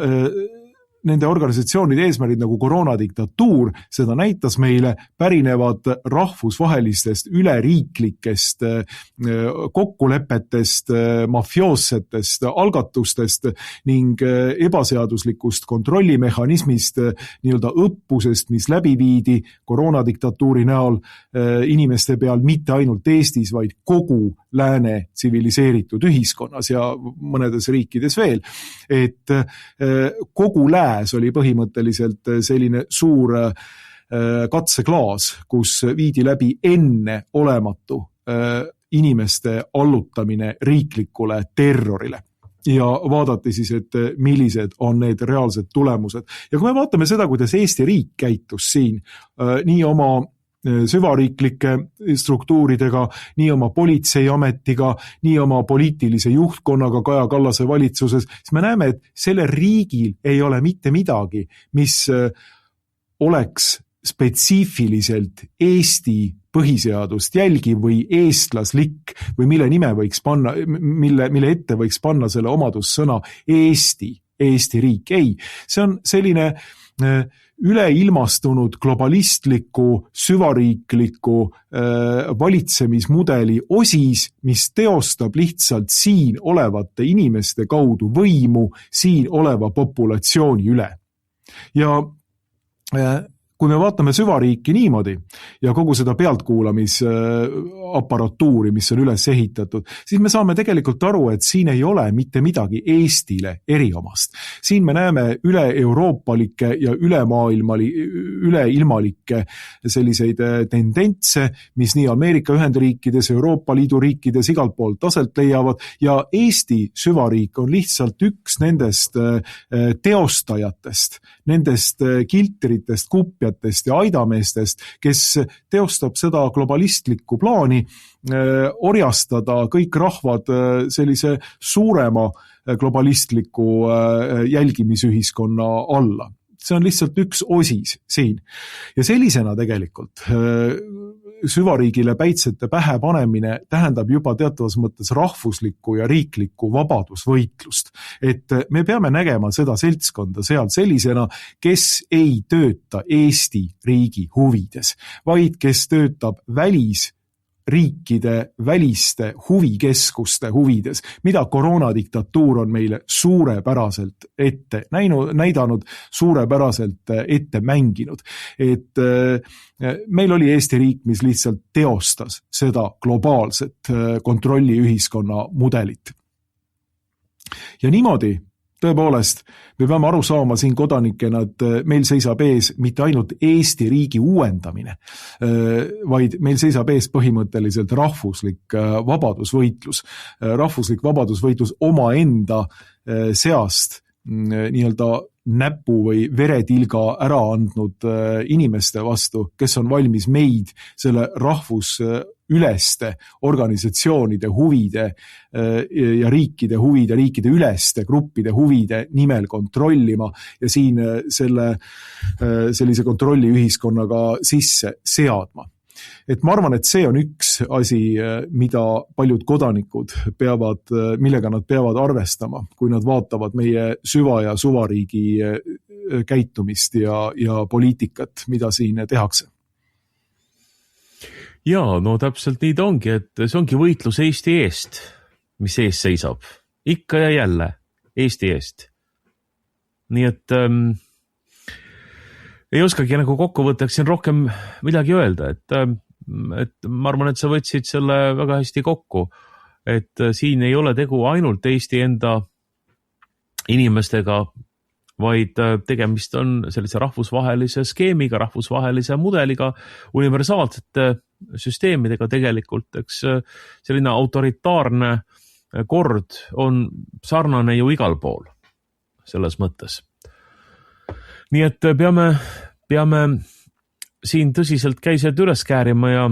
nende organisatsioonide eesmärgid nagu koroonadiktatuur, seda näitas meile, pärinevad rahvusvahelistest üleriiklikest kokkulepetest, mafioossetest algatustest ning ebaseaduslikust kontrollimehhanismist, nii-öelda õppusest, mis läbi viidi koroonadiktatuuri näol inimeste peal mitte ainult Eestis, vaid kogu lääne tsiviliseeritud ühiskonnas ja mõnedes riikides veel. Et kogu lääs oli põhimõtteliselt selline suur katseklaas, kus viidi läbi enne olematu inimeste allutamine riiklikule terrorile. Ja vaadati siis, et millised on need reaalsed tulemused. Ja kui me vaatame seda, kuidas Eesti riik käitus siin, nii oma süvariiklike struktuuridega, nii oma politseiametiga, nii oma poliitilise juhtkonnaga Kaja Kallase valitsuses, siis me näeme, et selle riigil ei ole mitte midagi, mis oleks spetsiifiliselt Eesti põhiseadust jälgiv või eestlaslik või mille nime võiks panna, mille ette võiks panna selle omadussõna Eesti riik. Ei, see on selline üleilmastunud globalistliku, süvariikliku valitsemismudeli osis, mis teostab lihtsalt siin olevate inimeste kaudu võimu siin oleva populatsiooni üle. Ja kui me vaatame süvariiki niimoodi ja kogu seda pealtkuulamisapparatuuri, mis on üles ehitatud, siis me saame tegelikult aru, et siin ei ole mitte midagi Eestile eriomast. Siin me näeme üle-euroopalikke ja üleilmalikke selliseid tendentse, mis nii Ameerika Ühendriikides, Euroopa Liidu riikides igalt poolt taselt leiavad ja Eesti süvariik on lihtsalt üks nendest teostajatest, nendest kiltritest, kupjatest ja aidameestest, kes teostab seda globalistlikku plaani orjastada kõik rahvad sellise suurema globalistliku jälgimisühiskonna alla. See on lihtsalt üks osis siin. Ja sellisena tegelikult süvariigile päitsete pähe panemine tähendab juba teatavas mõttes rahvuslikku ja riiklikku vabadusvõitlust. Et me peame nägema seda seltskonda seal sellisena, kes ei tööta Eesti riigi huvides, vaid kes töötab välisriikide väliste huvikeskuste huvides, mida koroonadiktatuur on meile suurepäraselt ette näidanud, suurepäraselt ette mänginud. Et meil oli Eesti riik, mis lihtsalt teostas seda globaalset kontrolliühiskonna mudelit. Ja niimoodi tõepoolest, me peame aru saama siin kodanikena, et meil seisab ees mitte ainult Eesti riigi uuendamine, vaid meil seisab ees põhimõtteliselt rahvuslik vabadusvõitlus. Rahvuslik vabadusvõitlus omaenda seast nii-öelda näpu või veretilga ära andnud inimeste vastu, kes on valmis meid selle rahvusüleste organisatsioonide huvide ja riikide huvide, riikide üleste gruppide huvide nimel kontrollima ja siin sellise kontrolliühiskonnaga sisse seadma. Et ma arvan, et see on üks asi, mida paljud kodanikud peavad, millega nad peavad arvestama, kui nad vaatavad meie süva- ja suvariigi käitumist ja poliitikat, mida siin tehakse. Jaa, no täpselt nii ta ongi, et see ongi võitlus Eesti eest, mis ees seisab. Ikka ja jälle Eesti eest. Nii et ei oskagi nagu kokkuvõtteks siin rohkem midagi öelda, et ma arvan, et sa võtsid selle väga hästi kokku, et siin ei ole tegu ainult Eesti enda inimestega, vaid tegemist on sellise rahvusvahelise skeemiga, rahvusvahelise mudeliga, universaalsete süsteemidega tegelikult, eks selline autoritaarne kord on sarnane ju igal pool selles mõttes. Nii et peame siin tõsiselt käised üles käärima ja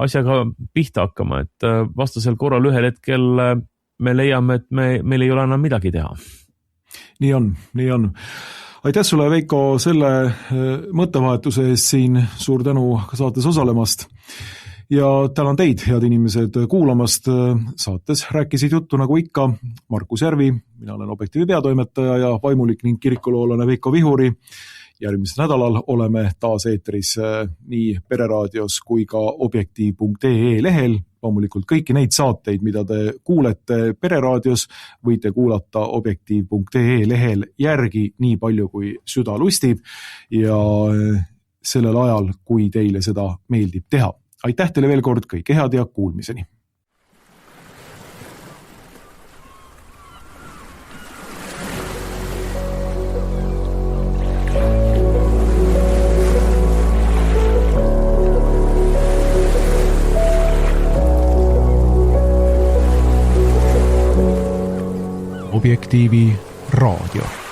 asjaga pihta hakkama, et vastasel korral ühel hetkel me leiame, et meil ei ole enam midagi teha. Nii on. Aitäh sulle, Veiko, selle mõttevahetuse eest siin, suur tänu saates osalemast. Ja tänan teid, head inimesed, kuulamast. Saates rääkisid juttu nagu ikka Markus Järvi, mina olen Objektiivi peatoimetaja ja vaimulik ning kirikuloolane Veiko Vihuri. Järgmisel nädalal oleme taas eetris nii Pereraadios kui ka objektiiv.ee lehel. Loomulikult kõiki neid saateid, mida te kuulete Pereraadios, võite kuulata objektiiv.ee lehel järgi nii palju, kui süda lustib ja sellel ajal, kui teile seda meeldib teha. Aitäh teile veel kord, kõike head ja kuulmiseni! Objektiivi raadio.